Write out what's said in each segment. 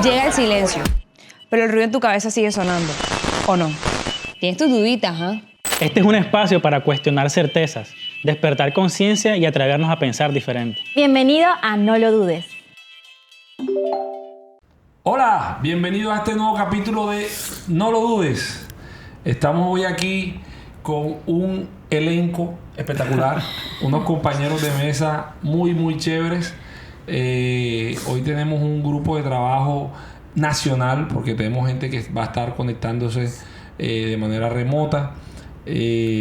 Llega el silencio, pero el ruido en tu cabeza sigue sonando, ¿o no? Tienes tus duditas, ¿ah? Este es un espacio para cuestionar certezas, despertar conciencia y atrevernos a pensar diferente. Bienvenido a No lo dudes. Hola, bienvenido a este nuevo capítulo de No lo dudes. Estamos hoy aquí con un elenco espectacular, unos compañeros de mesa muy chéveres. Hoy tenemos un grupo de trabajo nacional porque tenemos gente que va a estar conectándose de manera remota.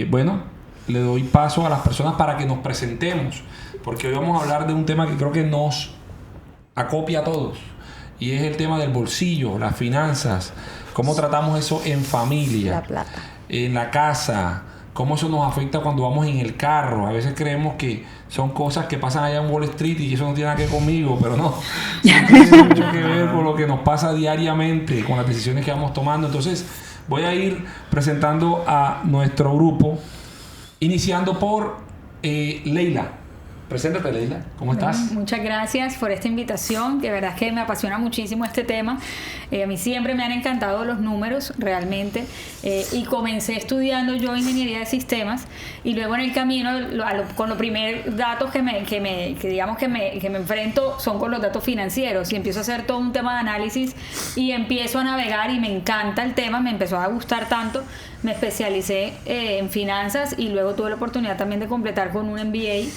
Bueno, le doy paso a las personas para que nos presentemos, porque hoy vamos a hablar de un tema que creo que nos acopia a todos, y es el tema del bolsillo, las finanzas, cómo tratamos eso en familia, La plata. en la casa, cómo eso nos afecta cuando vamos en el carro. A veces creemos que son cosas que pasan allá en Wall Street y eso no tiene nada que ver conmigo, pero no, tiene mucho que ver con lo que nos pasa diariamente, con las decisiones que vamos tomando. Entonces voy a ir presentando a nuestro grupo, iniciando por Leila. Preséntate, Leila. ¿Cómo estás? Muchas gracias por esta invitación, que de verdad es que me apasiona muchísimo este tema. A mí siempre me han encantado los números, realmente, y comencé estudiando yo ingeniería de sistemas, y luego en el camino, con los primeros datos que me enfrento son con los datos financieros, y empiezo a hacer todo un tema de análisis, y empiezo a navegar, y me encanta el tema, me empezó a gustar tanto, me especialicé en finanzas, y luego tuve la oportunidad también de completar con un MBA.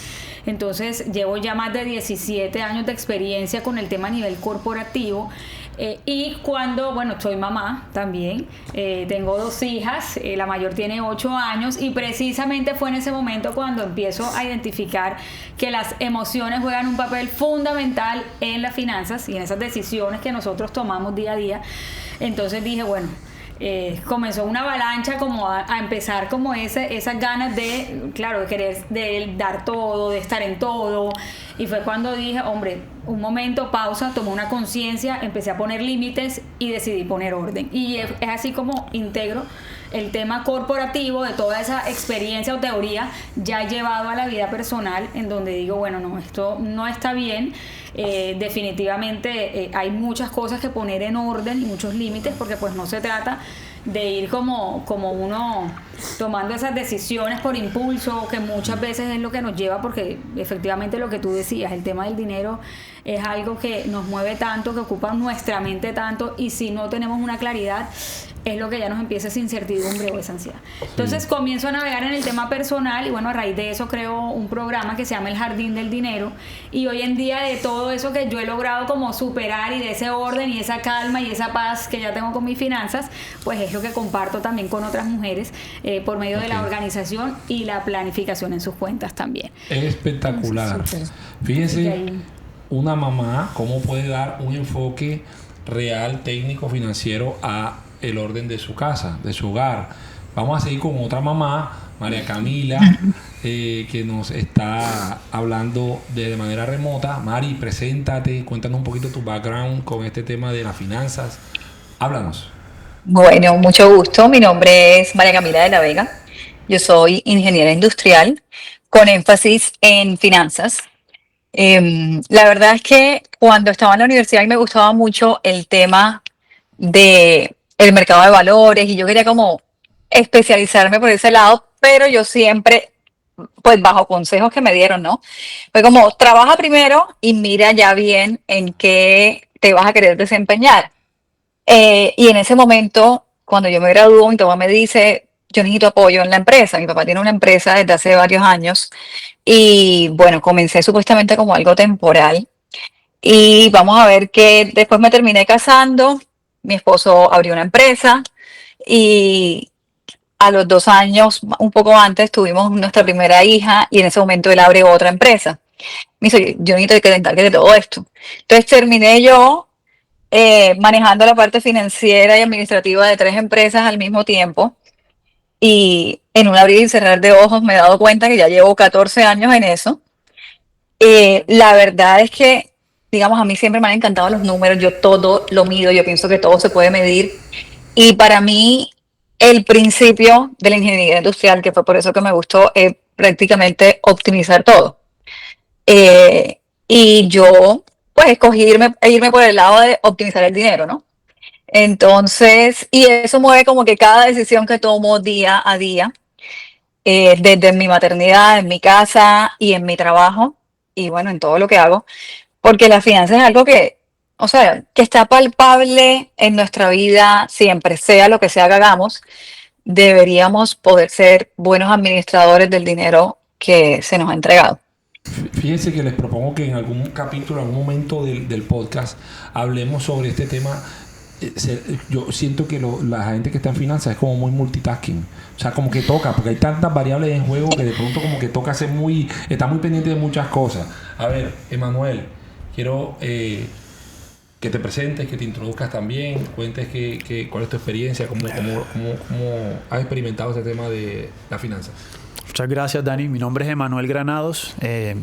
Entonces llevo ya más de 17 años de experiencia con el tema a nivel corporativo. Y soy mamá también, tengo 2 hijas, la mayor tiene 8 años, y precisamente fue en ese momento cuando empiezo a identificar que las emociones juegan un papel fundamental en las finanzas y en esas decisiones que nosotros tomamos día a día. Entonces dije, bueno, comenzó una avalancha como a empezar como esas ganas de, claro, de querer de dar todo, de estar en todo, y fue cuando dije, hombre, un momento, pausa, tomé una conciencia, empecé a poner límites y decidí poner orden, y es así como integro el tema corporativo de toda esa experiencia o teoría ya llevado a la vida personal, en donde digo, bueno, no, esto no está bien. Definitivamente hay muchas cosas que poner en orden y muchos límites, porque pues no se trata de ir como uno tomando esas decisiones por impulso, que muchas veces es lo que nos lleva, porque efectivamente lo que tú decías, el tema del dinero es algo que nos mueve tanto, que ocupa nuestra mente tanto, y si no tenemos una claridad, es lo que ya nos empieza esa incertidumbre o esa ansiedad. Entonces comienzo a navegar en el tema personal, y bueno, a raíz de eso creo un programa que se llama El Jardín del Dinero, y hoy en día de todo eso que yo he logrado como superar, y de ese orden y esa calma y esa paz que ya tengo con mis finanzas, pues es lo que comparto también con otras mujeres por medio de la organización y la planificación en sus cuentas también. Es espectacular. Fíjense, una mamá cómo puede dar un enfoque real, técnico, financiero a el orden de su casa, de su hogar. Vamos a seguir con otra mamá, María Camila, que nos está hablando de manera remota. Mari, preséntate, cuéntanos un poquito tu background con este tema de las finanzas. Háblanos. Bueno, mucho gusto. Mi nombre es María Camila de la Vega. Yo soy ingeniera industrial con énfasis en finanzas. La verdad es que cuando estaba en la universidad me gustaba mucho el tema de el mercado de valores, y yo quería como especializarme por ese lado, pero yo siempre, pues bajo consejos que me dieron, ¿no? Fue como, trabaja primero y mira ya bien en qué te vas a querer desempeñar. Y en ese momento, cuando yo me graduó, mi papá me dice, yo necesito apoyo en la empresa. Mi papá tiene una empresa desde hace varios años, y bueno, comencé supuestamente como algo temporal, y vamos a ver que después me terminé casando. Mi esposo abrió una empresa, y a los 2 años, un poco antes, tuvimos nuestra primera hija, y en ese momento él abre otra empresa. Me dice, yo necesito que te encargues de todo esto. Entonces terminé yo manejando la parte financiera y administrativa de 3 empresas al mismo tiempo, y en un abrir y cerrar de ojos me he dado cuenta que ya llevo 14 años en eso. La verdad es que, digamos, a mí siempre me han encantado los números, yo todo lo mido, yo pienso que todo se puede medir, y para mí el principio de la ingeniería industrial, que fue por eso que me gustó, es prácticamente optimizar todo. Y yo pues escogí irme por el lado de optimizar el dinero, ¿no? Entonces, y eso mueve como que cada decisión que tomo día a día, desde mi maternidad, en mi casa y en mi trabajo, y bueno, en todo lo que hago, porque la finanza es algo que, o sea, que está palpable en nuestra vida siempre, sea lo que sea que hagamos, deberíamos poder ser buenos administradores del dinero que se nos ha entregado. Fíjense que les propongo que en algún capítulo, en algún momento del podcast, hablemos sobre este tema. Yo siento que la gente que está en finanzas es como muy multitasking. O sea, como que toca, porque hay tantas variables en juego que de pronto como que toca está muy pendiente de muchas cosas. A ver, Emanuel, quiero que te presentes, que te introduzcas también, cuentes cuál es tu experiencia, cómo has experimentado este tema de las finanzas. Muchas gracias, Dani. Mi nombre es Emanuel Granados.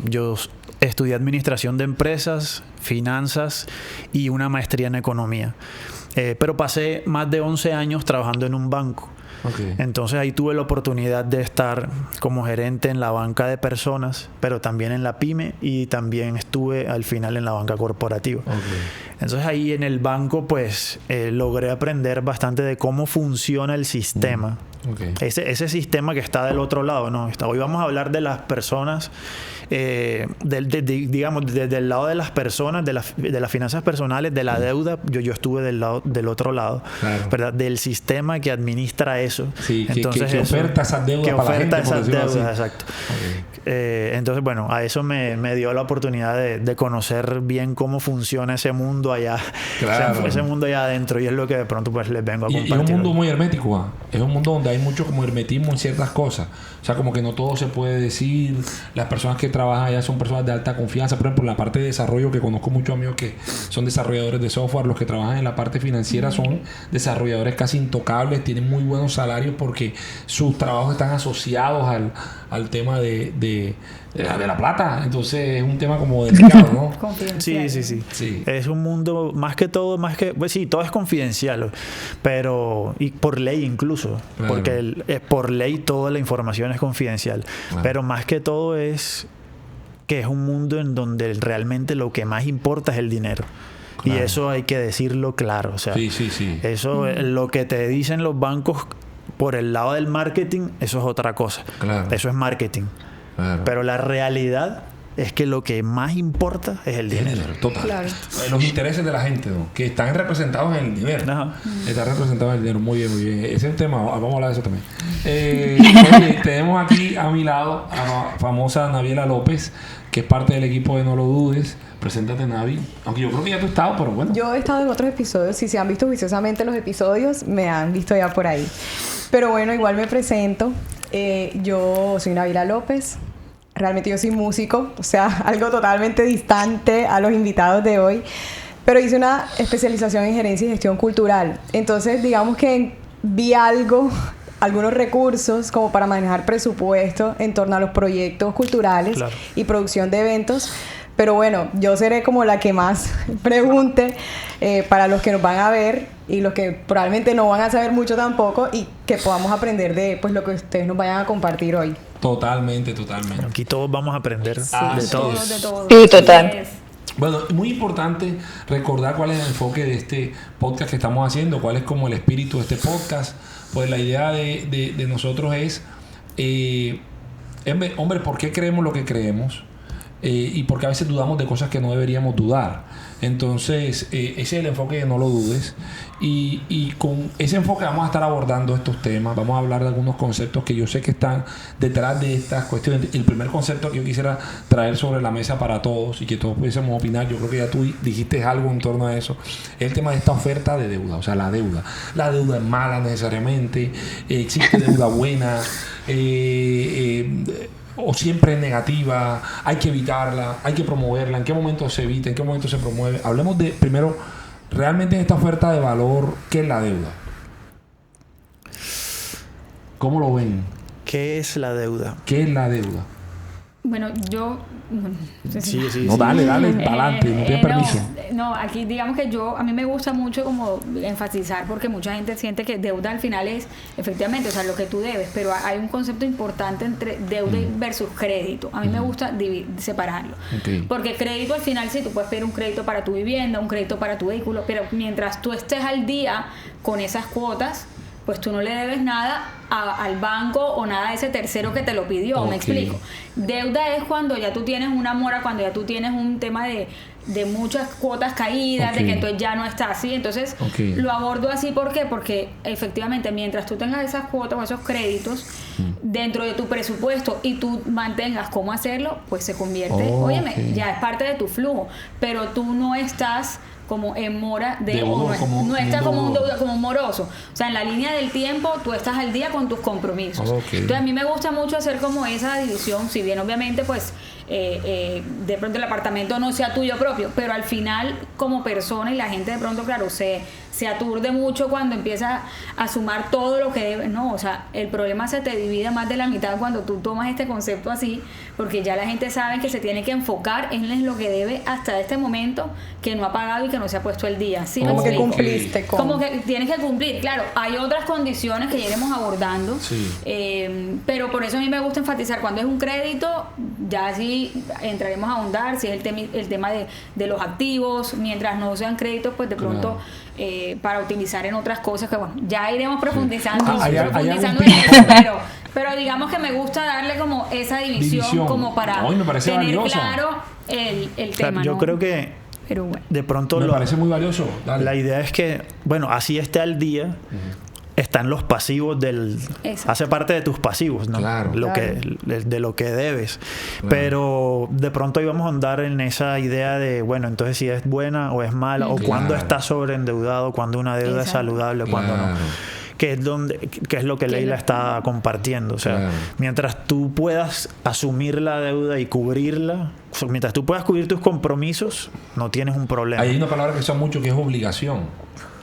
Yo estudié Administración de Empresas, Finanzas y una maestría en Economía. Pero pasé más de 11 años trabajando en un banco. Okay. Entonces ahí tuve la oportunidad de estar como gerente en la banca de personas, pero también en la pyme, y también estuve al final en la banca corporativa. Okay. Entonces ahí en el banco pues logré aprender bastante de cómo funciona el sistema. Okay. Ese sistema que está del otro lado, ¿no? Hoy vamos a hablar de las personas, digamos, desde el lado de las personas, de las finanzas personales, de la deuda. Yo estuve del otro lado, claro, ¿verdad? Del sistema que administra eso. Sí, entonces, que oferta esas deudas que para oferta la gente, esas deudas, así. exacto. Okay. Entonces, bueno, a eso me dio la oportunidad de conocer bien cómo funciona ese mundo allá. Claro. Ese mundo allá adentro, y es lo que de pronto pues les vengo a Y compartir. es un mundo muy hermético, es un mundo donde hay mucho como hermetismo en ciertas cosas. O sea, como que no todo se puede decir. Las personas que trabajan allá son personas de alta confianza. Por ejemplo, en la parte de desarrollo, que conozco muchos amigos que son desarrolladores de software, los que trabajan en la parte financiera son desarrolladores casi intocables, tienen muy buenos salarios porque sus trabajos están asociados al tema de la plata. Entonces es un tema como delicado, ¿no? Confidencial. Sí. Es un mundo pues sí, todo es confidencial, pero y por ley incluso, claro, porque por ley toda la información es confidencial, claro, pero más que todo es que es un mundo en donde realmente lo que más importa es el dinero. Claro. Y eso hay que decirlo claro, o sea, sí. Eso, lo que te dicen los bancos por el lado del marketing, eso es otra cosa. Claro. Eso es marketing. Claro. Pero la realidad es que lo que más importa es el dinero. Total. Claro. Los intereses de la gente, ¿no? Que están representados en el dinero. Ajá. Están representados en el dinero. Muy bien. Ese es un tema. Vamos a hablar de eso también. Oye, tenemos aquí a mi lado a la famosa Naviela López, que es parte del equipo de No Lo Dudes. Preséntate, Navi. Aunque yo creo que ya tú has estado, pero bueno. Yo he estado en otros episodios. Si se han visto juiciosamente los episodios, me han visto ya por ahí. Pero bueno, igual me presento. Yo soy Naviela López. Realmente yo soy músico, o sea, algo totalmente distante a los invitados de hoy. Pero hice una especialización en gerencia y gestión cultural. Entonces, digamos que vi algunos recursos como para manejar presupuesto en torno a los proyectos culturales, claro, y producción de eventos. Pero bueno, yo seré como la que más pregunte para los que nos van a ver y los que probablemente no van a saber mucho tampoco, y que podamos aprender de pues lo que ustedes nos vayan a compartir hoy. Totalmente. Aquí todos vamos a aprender de todos. De todos. Sí, total. Bueno, es muy importante recordar cuál es el enfoque de este podcast que estamos haciendo, cuál es como el espíritu de este podcast. Pues la idea de nosotros es, hombre, ¿por qué creemos lo que creemos? Y porque a veces dudamos de cosas que no deberíamos dudar. Entonces, ese es el enfoque de No Lo Dudes. Y con ese enfoque vamos a estar abordando estos temas. Vamos a hablar de algunos conceptos que yo sé que están detrás de estas cuestiones. El primer concepto que yo quisiera traer sobre la mesa para todos y que todos pudiésemos opinar, yo creo que ya tú dijiste algo en torno a eso, es el tema de esta oferta de deuda. O sea, la deuda. La deuda es mala necesariamente. Existe deuda buena. O siempre es negativa, hay que evitarla, hay que promoverla. ¿En qué momento se evita? ¿En qué momento se promueve? Hablemos de, primero, realmente en esta oferta de valor, ¿qué es la deuda? ¿Cómo lo ven? ¿Qué es la deuda? ¿Qué es la deuda? Bueno, yo... Sí. No, dale, para adelante, no tienes permiso. No, aquí digamos que a mí me gusta mucho como enfatizar porque mucha gente siente que deuda al final es efectivamente, o sea, lo que tú debes, pero hay un concepto importante entre deuda versus crédito. A mí me gusta separarlo. Okay. Porque crédito al final sí, tú puedes pedir un crédito para tu vivienda, un crédito para tu vehículo, pero mientras tú estés al día con esas cuotas, pues tú no le debes nada al banco o nada a ese tercero que te lo pidió, Okay. me explico. Deuda es cuando ya tú tienes una mora, cuando ya tú tienes un tema de muchas cuotas caídas, Okay. de que entonces ya no está así. Entonces Okay. lo abordo así, ¿por qué? Porque efectivamente mientras tú tengas esas cuotas o esos créditos dentro de tu presupuesto y tú mantengas cómo hacerlo, pues se convierte, óyeme, ya es parte de tu flujo, pero tú no estás como en mora no está como un moroso, o sea, en la línea del tiempo tú estás al día con tus compromisos. Entonces a mí me gusta mucho hacer como esa división, si bien obviamente pues de pronto el apartamento no sea tuyo propio, pero al final como persona y la gente de pronto claro se aturde mucho cuando empieza a sumar todo lo que debe. No, o sea, el problema se te divide más de la mitad cuando tú tomas este concepto así, porque ya la gente sabe que se tiene que enfocar en lo que debe hasta este momento, que no ha pagado y que no se ha puesto el día. ¿Sí? Como que explico? cumpliste con... Como que tienes que cumplir, claro, hay otras condiciones que ya iremos abordando, pero por eso a mí me gusta enfatizar cuando es un crédito, ya sí entraremos a ahondar, si es el tema de los activos, mientras no sean créditos, pues de pronto para utilizar en otras cosas que bueno, ya iremos profundizando, Hay en algún eso, pero digamos que me gusta darle como esa división. Como para me parece tener valiosa. claro el tema. Yo ¿no? creo que Pero bueno. de pronto Me parece muy valioso. Dale. la idea es que, bueno, así esté al día, están los pasivos Exacto. hace parte de tus pasivos, ¿no? Claro. De lo que debes. Claro. Pero de pronto íbamos a andar en esa idea de, bueno, entonces si es buena o es mala, o cuando Claro. estás sobreendeudado, cuando una deuda es Exacto. saludable, cuando no. Claro. Que es lo que Leila está compartiendo. O sea, Claro. mientras tú puedas asumir la deuda y cubrirla, o sea, mientras tú puedas cubrir tus compromisos, no tienes un problema. Hay una palabra que se usa mucho que es obligación.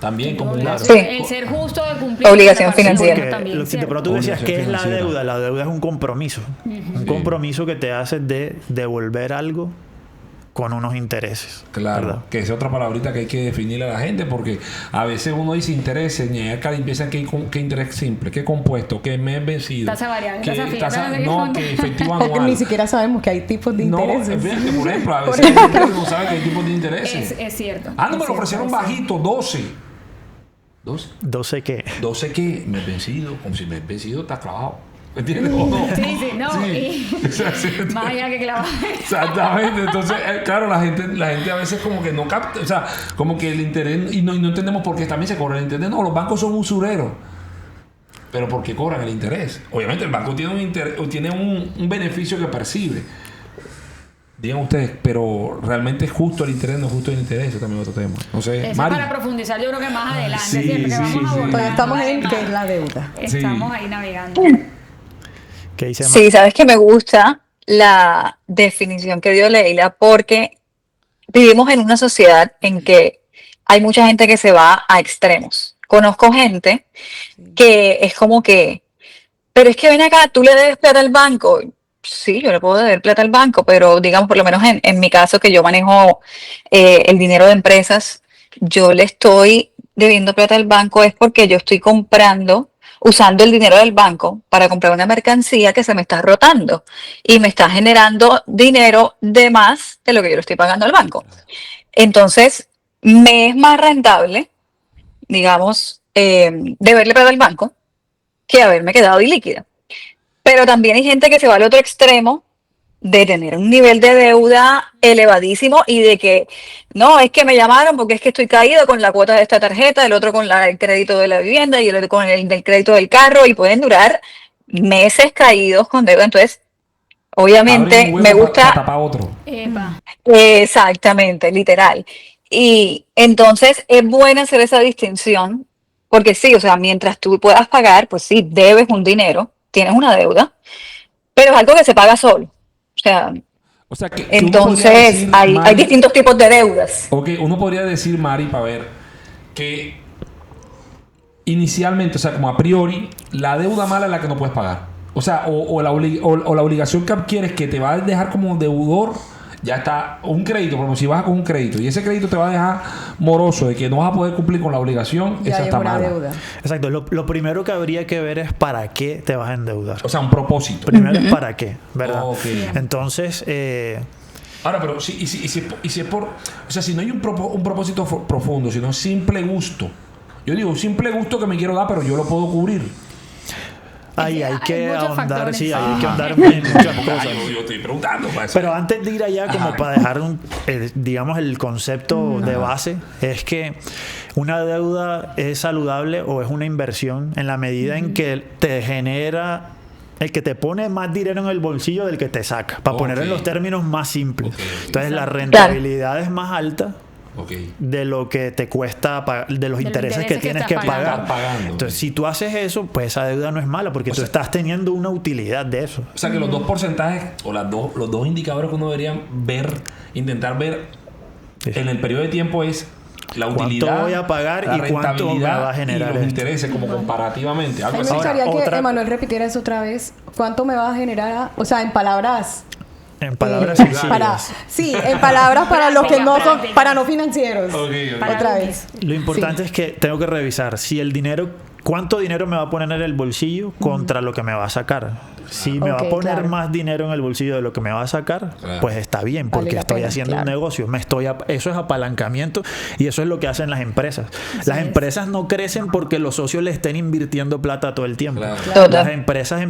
También como una... Sí. El ser justo de cumplir Obligación la parte financiera. buena también, Lo que de ¿cierto? pronto tú decías, Obligación ¿qué es la financiera. deuda? La deuda es un compromiso. Un compromiso que te hace de devolver algo con unos intereses. Claro, ¿verdad? que es otra palabrita que hay que definirle a la gente porque a veces uno dice intereses y acá empiezan qué interés simple, qué compuesto, qué mes vencido, Tasa variable, qué tasa fija, no, que efectivo Es que anual. ni siquiera sabemos que hay tipos de No, intereses. fíjate, por ejemplo, a veces la gente no sabe que hay tipos de intereses. Es cierto. Ah, no, me Es lo ofrecieron cierto, bajito, 12. 12. 12 que 12 que me he vencido, como si me he vencido está clavado. ¿Me entiendes? ¿O no? Sí, no. Y más allá que clavar. Exactamente, entonces claro, la gente a veces como que no capta, o sea, como que el interés y no entendemos por qué también se cobra el interés. No, los bancos son usureros. Pero ¿por qué cobran el interés? Obviamente el banco tiene un interés, tiene un beneficio que percibe. Digan ustedes, pero realmente es justo el interés, no es justo el interés, eso también es otro tema. No sé, Eso es Mari. para profundizar, yo creo que más adelante, Sí, siempre que sí, vamos sí, a abordar. Todavía estamos más en temas. qué es la deuda. Estamos ahí navegando. ¿qué dice Sí, sabes que me gusta la definición que dio Leila porque vivimos en una sociedad en que hay mucha gente que se va a extremos. Conozco gente que es como que, pero es que ven acá, tú le debes plata al banco. Sí, yo le puedo deber plata al banco, pero digamos, por lo menos en mi caso, que yo manejo el dinero de empresas, yo le estoy debiendo plata al banco es porque yo estoy usando el dinero del banco para comprar una mercancía que se me está rotando y me está generando dinero de más de lo que yo le estoy pagando al banco. Entonces, me es más rentable, digamos, deberle plata al banco que haberme quedado ilíquida. Pero también hay gente que se va al otro extremo de tener un nivel de deuda elevadísimo y de que no, es que me llamaron porque es que estoy caído con la cuota de esta tarjeta, el otro con el crédito de la vivienda y el otro con el del crédito del carro y pueden durar meses caídos con deuda. Entonces, obviamente Abren un hueco me para gusta... tapar otro. Epa. Exactamente, literal. Y entonces es bueno hacer esa distinción, porque sí, o sea, mientras tú puedas pagar, pues sí, debes un dinero, tienes una deuda, pero es algo que se paga solo. O sea, O sea que uno podría entonces decir, hay Mari, distintos tipos de deudas. Ok, uno podría decir, Mari, para ver, que inicialmente, o sea, como a priori, la deuda mala es la que no puedes pagar. O sea, o la obligación que adquieres que te va a dejar como deudor, ya está. Un crédito, por ejemplo, si vas con un crédito y ese crédito te va a dejar moroso de que no vas a poder cumplir con la obligación, Ya esa hay está una mala. deuda. Exacto. Lo primero que habría que ver es para qué te vas a endeudar. O sea, un propósito. Primero es para qué, ¿verdad? Ok. Entonces, Ahora, pero si es por... O sea, si no hay un propósito profundo, sino simple gusto. Yo digo, un simple gusto que me quiero dar, pero yo lo puedo cubrir. ahí Hay hay que muchos ahondar, factores. sí, ahí hay que ahondar en muchas cosas. Yo estoy preguntando para eso. Pero antes de ir allá, como para dejar digamos, el concepto de base, es que una deuda es saludable o es una inversión en la medida en que te genera, el que te pone más dinero en el bolsillo del que te saca, para ponerlo en los términos más simples. Entonces, la rentabilidad es más alta de lo que te cuesta, de los intereses que tienes que pagar. Entonces, si tú haces eso, pues esa deuda no es mala, porque tú estás teniendo una utilidad de eso. O sea, que los dos porcentajes o los dos indicadores que uno debería intentar ver en el periodo de tiempo es la utilidad, cuánto voy a pagar la y cuánto me va a generar y los esto. intereses como comparativamente. A Algo mí me así. gustaría que otra- Emanuel repitiera eso otra vez. ¿Cuánto me va a generar? O sea, en palabras. En palabras Para, sí, en palabras para los que no son, Práctica. para no financieros. Para Otra lunes. vez. Lo importante es que tengo que revisar si el dinero, cuánto dinero me va a poner en el bolsillo contra lo que me va a sacar. Si me va a Ok, poner claro. más dinero en el bolsillo de lo que me va a sacar, pues está bien, Vale porque la estoy pena, haciendo un claro. negocio. Eso es apalancamiento y eso es lo que hacen las empresas. Las empresas no crecen porque los socios le estén invirtiendo plata todo el tiempo. Claro. Total. Las empresas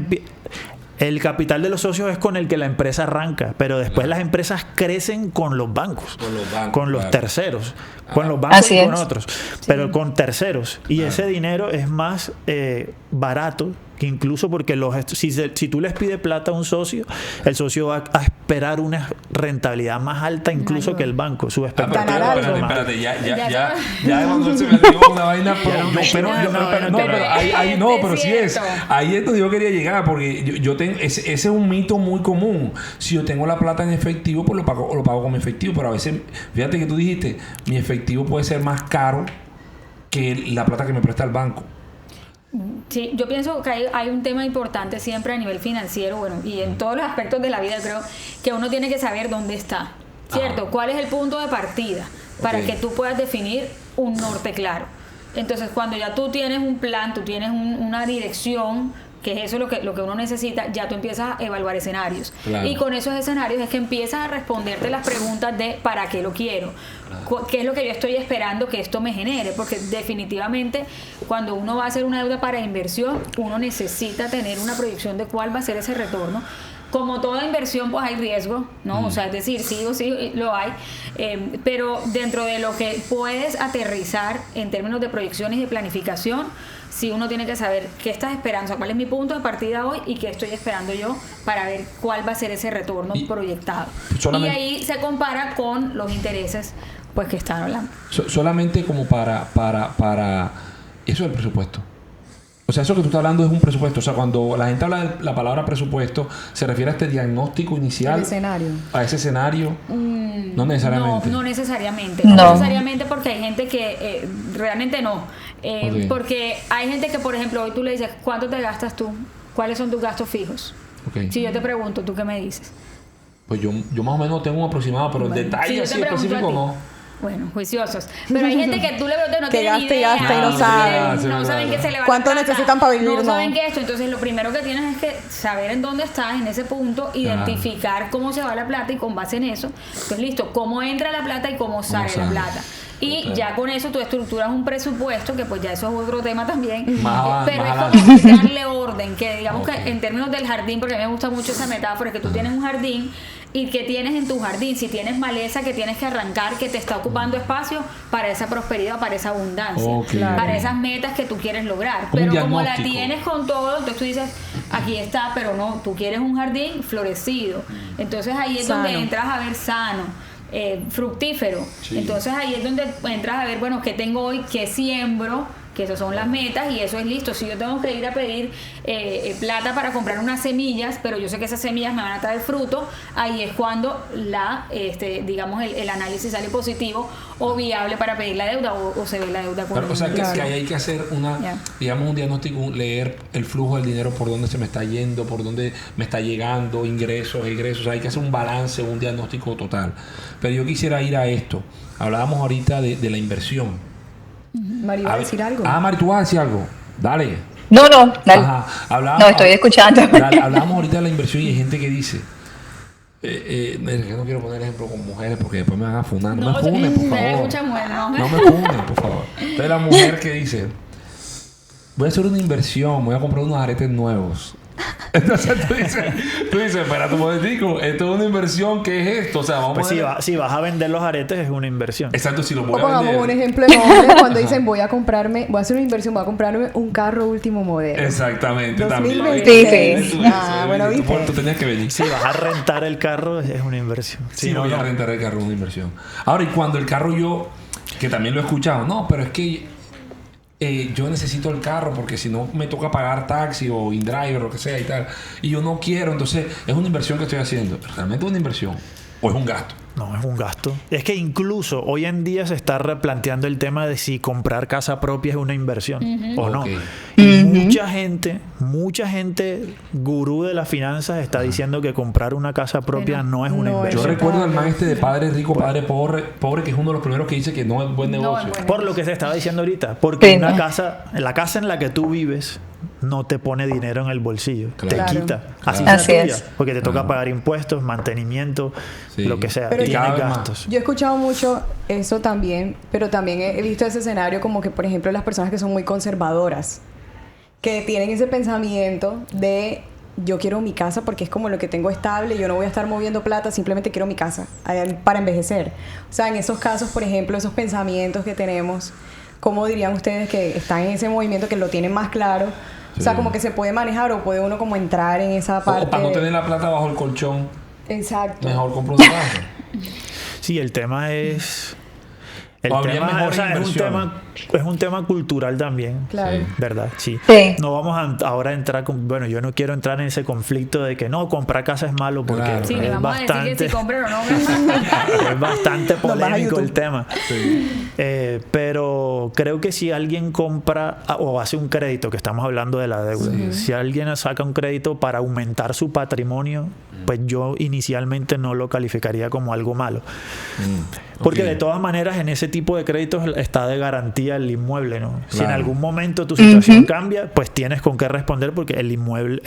el capital de los socios es con el que la empresa arranca, pero después las empresas crecen con los bancos, con los terceros, con los bancos Así y con es. otros, pero con terceros. Y ese dinero es más barato que incluso porque si tú les pides plata a un socio, el socio va a esperar una rentabilidad más alta incluso que el banco. Su expectativa Ganar es algo. más. Espérate, ya Emanuel se metió con una vaina, pero sí es. Ahí es donde yo quería llegar, porque yo tengo, ese es un mito muy común. Si yo tengo la plata en efectivo, pues lo pago con mi efectivo, pero a veces, fíjate que tú dijiste, mi efectivo puede ser más caro que la plata que me presta el banco. Sí, yo pienso que hay un tema importante siempre a nivel financiero, bueno, y en todos los aspectos de la vida creo que uno tiene que saber dónde está, ¿cierto? ¿Cuál es el punto de partida para que tú puedas definir un norte claro? Entonces, cuando ya tú tienes un plan, tú tienes una dirección, que es eso lo que uno necesita, ya tú empiezas a evaluar escenarios. Claro. Y con esos escenarios es que empiezas a responderte las preguntas de ¿para qué lo quiero? ¿Qué es lo que yo estoy esperando que esto me genere? Porque definitivamente cuando uno va a hacer una deuda para inversión, uno necesita tener una proyección de cuál va a ser ese retorno. Como toda inversión, pues hay riesgo, ¿no? O sea, es decir, sí o sí lo hay, pero dentro de lo que puedes aterrizar en términos de proyecciones y de planificación, sí uno tiene que saber qué estás esperando, o sea, cuál es mi punto de partida hoy y qué estoy esperando yo para ver cuál va a ser ese retorno proyectado. Y ahí se compara con los intereses, pues, que están hablando. Solamente como para eso del presupuesto. O sea, eso que tú estás hablando es un presupuesto. O sea, cuando la gente habla de la palabra presupuesto, ¿se refiere a este diagnóstico inicial? El escenario. ¿A ese escenario? No necesariamente. No necesariamente. No. No necesariamente, porque hay gente que realmente no. Ok. Porque hay gente que, por ejemplo, hoy tú le dices, ¿cuánto te gastas tú? ¿Cuáles son tus gastos fijos? Ok. Si yo te pregunto, ¿tú qué me dices? Pues yo más o menos tengo un aproximado, pero el Bueno, detalle si yo te así pregunto específico a ti. no. Bueno, juiciosos. Pero hay gente que tú le preguntas, no Que tiene ni gaste y idea. gaste y no no sabe. saben, Sí, no verdad. saben qué se le va ¿Cuánto la plata, necesitan para vivir? No No. saben qué esto. Entonces, lo primero que tienes es que saber en dónde estás, en ese punto, identificar cómo se va la plata y con base en eso, pues listo, cómo entra la plata y cómo sale la sale. plata. Y ya con eso tú estructuras un presupuesto, que pues ya eso es otro tema también. Pero es adelante. como darle orden, que digamos que en términos del jardín, porque a mí me gusta mucho esa metáfora, que tú tienes un jardín y que tienes en tu jardín, si tienes maleza que tienes que arrancar, que te está ocupando espacio para esa prosperidad, para esa abundancia, Ok. Claro. para esas metas que tú quieres lograr. Como un Pero como la diagnóstico. tienes con todo, entonces tú dices, aquí está, pero no, tú quieres un jardín florecido. Entonces ahí es donde Sano. entras a ver sano. Fructífero. Sí. Entonces ahí es donde entras a ver, bueno, qué tengo hoy, qué siembro que esas son las metas y eso es listo. Si yo tengo que ir a pedir plata para comprar unas semillas, pero yo sé que esas semillas me van a traer fruto, ahí es cuando digamos el análisis sale positivo o viable para pedir la deuda o se ve la deuda con Pero, o sea, que ahí hay que hacer digamos un diagnóstico, leer el flujo del dinero, por dónde se me está yendo, por dónde me está llegando, ingresos, egresos. O sea, hay que hacer un balance, un diagnóstico total. Pero yo quisiera ir a esto. Hablábamos ahorita de la inversión. Mari, ¿va a decir algo? Mari, tú vas a decir algo. Dale. No, dale. Ajá. No, estoy escuchando. Hablábamos ahorita de la inversión y hay gente que dice... yo no quiero poner ejemplo con mujeres porque después me van a funar. No me funen, por favor. No me funen, por favor. Entonces la mujer que dice, voy a hacer una inversión, voy a comprar unos aretes nuevos. Entonces tú dices, espérate un momentico, esto es una inversión, ¿qué es esto? O sea, vamos Pues si vas a vender los aretes es una inversión. Exacto, si lo O voy a pongamos vender. un ejemplo de hombres cuando dicen voy a hacer una inversión, voy a comprarme un carro último modelo. Exactamente, 2026. también. Bueno, ¿viste? Tú tenías que venir. Si vas a rentar el carro es una inversión. Sí, voy a rentar el carro, es una inversión. Ahora, y cuando el carro que también lo he escuchado, no, pero es que yo necesito el carro porque si no me toca pagar taxi o InDriver o lo que sea y tal, y yo no quiero, entonces es una inversión que estoy haciendo. ¿Realmente es una inversión o es un gasto? No, es un gasto. Es que incluso hoy en día se está replanteando el tema de si comprar casa propia es una inversión o no. Y mucha gente gurú de las finanzas está diciendo que comprar una casa propia no es una No, inversión. Yo recuerdo al man de padre rico, padre pobre, que es uno de los primeros que dice que no es buen negocio. Por lo que se estaba diciendo ahorita. Porque la casa en la que tú vives no te pone dinero en el bolsillo. Claro. Te quita. Así Así sea es. tuya. Porque te toca pagar impuestos, mantenimiento, Sí. lo que sea. Pero Tienes cada vez más. gastos. Yo he escuchado mucho eso también, pero también he visto ese escenario como que, por ejemplo, las personas que son muy conservadoras, que tienen ese pensamiento de yo quiero mi casa porque es como lo que tengo estable, yo no voy a estar moviendo plata, simplemente quiero mi casa para envejecer. O sea, en esos casos, por ejemplo, esos pensamientos que tenemos, ¿cómo dirían ustedes que están en ese movimiento, que lo tienen más claro? O sea, como que se puede manejar o puede uno como entrar en esa parte. O para no tener la plata bajo el colchón, Exacto. mejor compro una casa. Sí, el tema es... El O habría tema, mejores es inversiones. es un tema cultural también. Claro. Sí. ¿Verdad? Sí. Sí. No vamos ahora a entrar con... Bueno, yo no quiero entrar en ese conflicto de que no, comprar casa es malo porque Claro. Sí, le es vamos a decir que si compren o no. es bastante Nos vas a polémico YouTube. el tema. Pero creo que si alguien compra o hace un crédito, que estamos hablando de la deuda, si alguien saca un crédito para aumentar su patrimonio, pues yo inicialmente no lo calificaría como algo malo. Porque Ok. de todas maneras en ese tipo de créditos está de garantía el inmueble, ¿no? Si en Claro. algún momento tu situación cambia, pues tienes con qué responder porque el inmueble,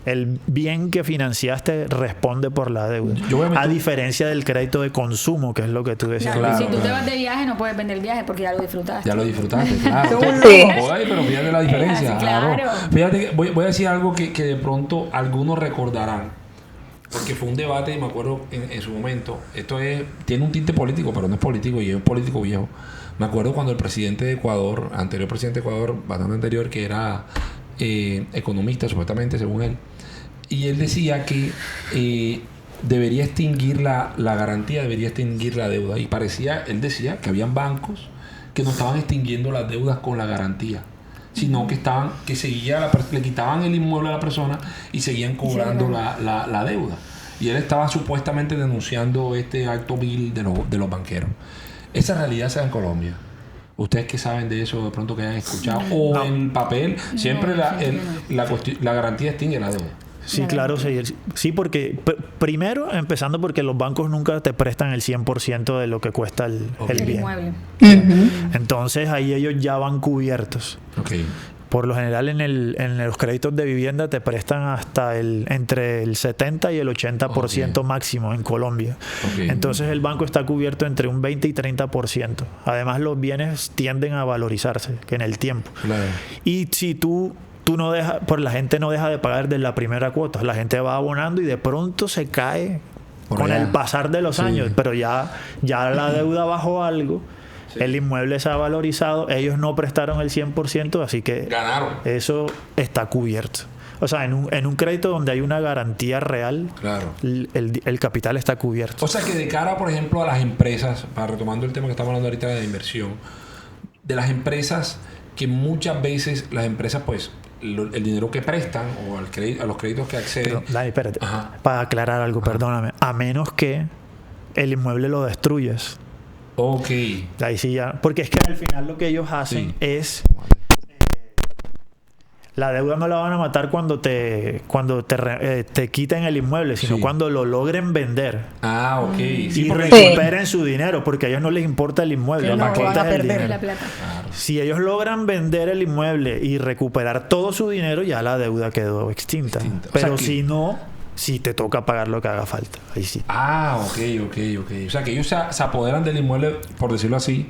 el bien que financiaste responde por la deuda. Yo voy a meter- A diferencia del crédito de consumo, que es lo que tú decías. Claro. Si tú te vas de viaje, no puedes vender el viaje porque ya lo disfrutaste. Ya lo disfrutaste, claro. Sí. Oye, pero fíjate la diferencia. así, claro. Fíjate que voy a decir algo que de pronto algunos recordarán. Porque fue un debate, me acuerdo en su momento. Tiene un tinte político, pero no es político y es un político viejo. Me acuerdo cuando el presidente de Ecuador, anterior presidente de Ecuador, bastante anterior, que era economista, supuestamente, según él. Y él decía que debería extinguir la garantía, debería extinguir la deuda. Y él decía que habían bancos que no estaban extinguiendo las deudas con la garantía, sino que le quitaban el inmueble a la persona y seguían cobrando la deuda. Y él estaba supuestamente denunciando este acto vil de los banqueros. Esa realidad se da en Colombia. Ustedes que saben de eso, de pronto que hayan escuchado, o No. en papel, siempre la garantía extingue la deuda. Sí, claro, sí, porque primero, empezando porque los bancos nunca te prestan el 100% de lo que cuesta el El bien. inmueble. Entonces ahí ellos ya van cubiertos. Ok. Por lo general en los créditos de vivienda te prestan hasta entre el 70 y el 80% Ok. máximo en Colombia. Ok. Entonces el banco está cubierto entre un 20 y 30%. Además los bienes tienden a valorizarse en el tiempo. Claro. Y si tú no dejas, la gente no deja de pagar de la primera cuota, la gente va abonando y de pronto se cae Por con allá. el pasar de los Sí. años, pero ya la deuda bajó algo, el inmueble se ha valorizado, ellos no prestaron el 100%, así que Ganaron. eso está cubierto. O sea, en un crédito donde hay una garantía real, Claro. el capital está cubierto. O sea que de cara, por ejemplo, a las empresas, para retomando el tema que estamos hablando ahorita de la inversión, de las empresas, que muchas veces las empresas, pues, el dinero que prestan o a los créditos que acceden. Pero, Dani, espérate. Ajá. Para aclarar algo, perdóname. A menos que el inmueble lo destruyes. Ok. Ahí sí ya. Porque es que al final lo que ellos hacen Sí. es. La deuda no la van a matar cuando te quiten el inmueble, sino Sí. cuando lo logren vender. Ah, ok. Sí, Y porque- recuperen su dinero, porque a ellos no les importa el inmueble, Que les no importa van a es el perder dinero. La plata. Si ellos logran vender el inmueble y recuperar todo su dinero, ya la deuda quedó extinta. Extinta. O Pero sea que- si no, si te toca pagar lo que haga falta. Ahí sí. Ah, ok. O sea, que ellos se apoderan del inmueble, por decirlo así.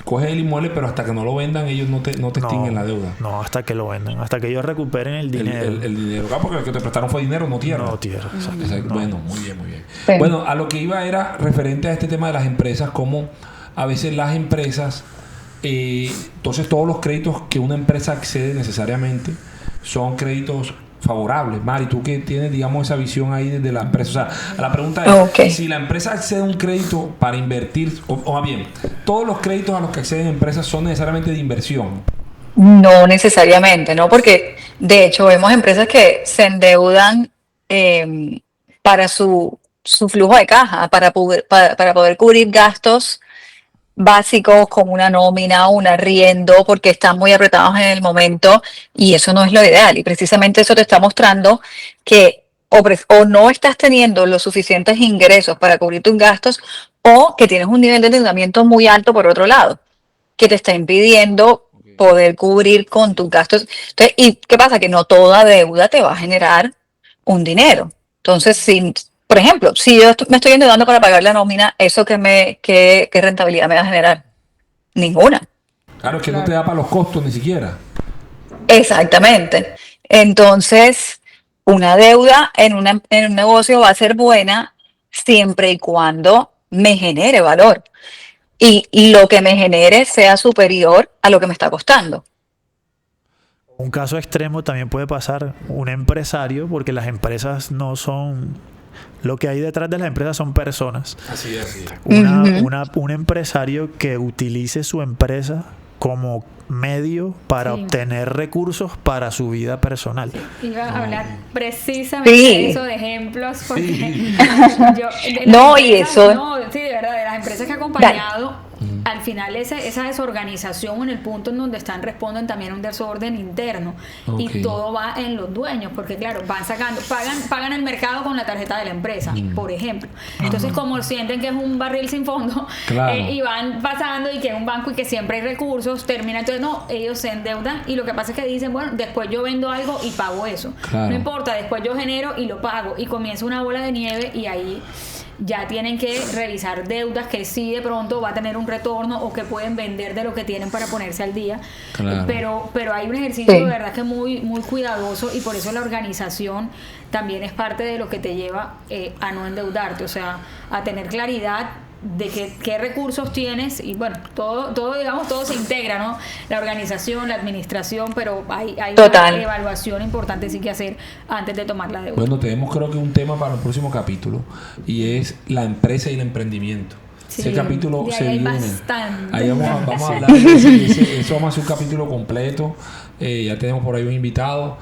Cogen el inmueble, pero hasta que no lo vendan, ellos no te extinguen la deuda. No, hasta que lo vendan. Hasta que ellos recuperen el dinero. El dinero. Ah, porque lo que te prestaron fue dinero, no tierra. No, tierra. Exacto. Exacto. No. Bueno, muy bien. Sí. Bueno, a lo que iba era referente a este tema de las empresas, como a veces las empresas, entonces todos los créditos que una empresa accede necesariamente son créditos favorables. Mari, tú que tienes, digamos, esa visión ahí desde la empresa. O sea, la pregunta es, Ok. si la empresa accede a un crédito para invertir, o más bien, todos los créditos a los que acceden empresas son necesariamente de inversión. No necesariamente, ¿no? Porque de hecho vemos empresas que se endeudan para su flujo de caja, para poder cubrir gastos básicos como una nómina, un arriendo, porque están muy apretados en el momento y eso no es lo ideal. Y precisamente eso te está mostrando que o no estás teniendo los suficientes ingresos para cubrir tus gastos o que tienes un nivel de endeudamiento muy alto por otro lado, que te está impidiendo poder cubrir con tus gastos. Entonces, ¿y qué pasa? Que no toda deuda te va a generar un dinero. Entonces, si, por ejemplo, si yo me estoy endeudando para pagar la nómina, ¿eso qué rentabilidad me va a generar? Ninguna. Claro, es que no te da para los costos ni siquiera. Exactamente. Entonces, una deuda en un negocio va a ser buena siempre y cuando me genere valor y lo que me genere sea superior a lo que me está costando. Un caso extremo también puede pasar un empresario, porque las empresas no son... Lo que hay detrás de las empresas son personas. Así es. Un empresario que utilice su empresa como medio para Sí. obtener recursos para su vida personal. Iba a hablar precisamente Sí. de eso, de ejemplos, porque yo, de las No, y empresas, eso- no, sí, de verdad, de las empresas que he acompañado, al final esa desorganización en el punto en donde responden también a un desorden interno Ok. y todo va en los dueños, porque claro, van sacando, pagan el mercado con la tarjeta de la empresa, por ejemplo. Entonces, como sienten que es un barril sin fondo, Claro. y van pasando y que es un banco y que siempre hay recursos, termina entonces, no, ellos se endeudan y lo que pasa es que dicen, bueno, después yo vendo algo y pago eso. Claro. No importa, después yo genero y lo pago y comienza una bola de nieve y ahí ya tienen que revisar deudas que sí de pronto va a tener un retorno o que pueden vender de lo que tienen para ponerse al día. Claro. Pero hay un ejercicio Sí. de verdad que muy, muy cuidadoso y por eso la organización también es parte de lo que te lleva a no endeudarte, o sea, a tener claridad de qué recursos tienes y bueno, todo digamos, todo se integra, ¿no? La organización, la administración, pero hay Total. una evaluación importante sí que hacer antes de tomar la deuda. Bueno, tenemos creo que un tema para el próximo capítulo y es la empresa y el emprendimiento. Sí, Ese capítulo de ahí se hay viene. bastante. Ahí vamos a hablar de eso vamos a hacer un capítulo completo. Ya tenemos por ahí un invitado.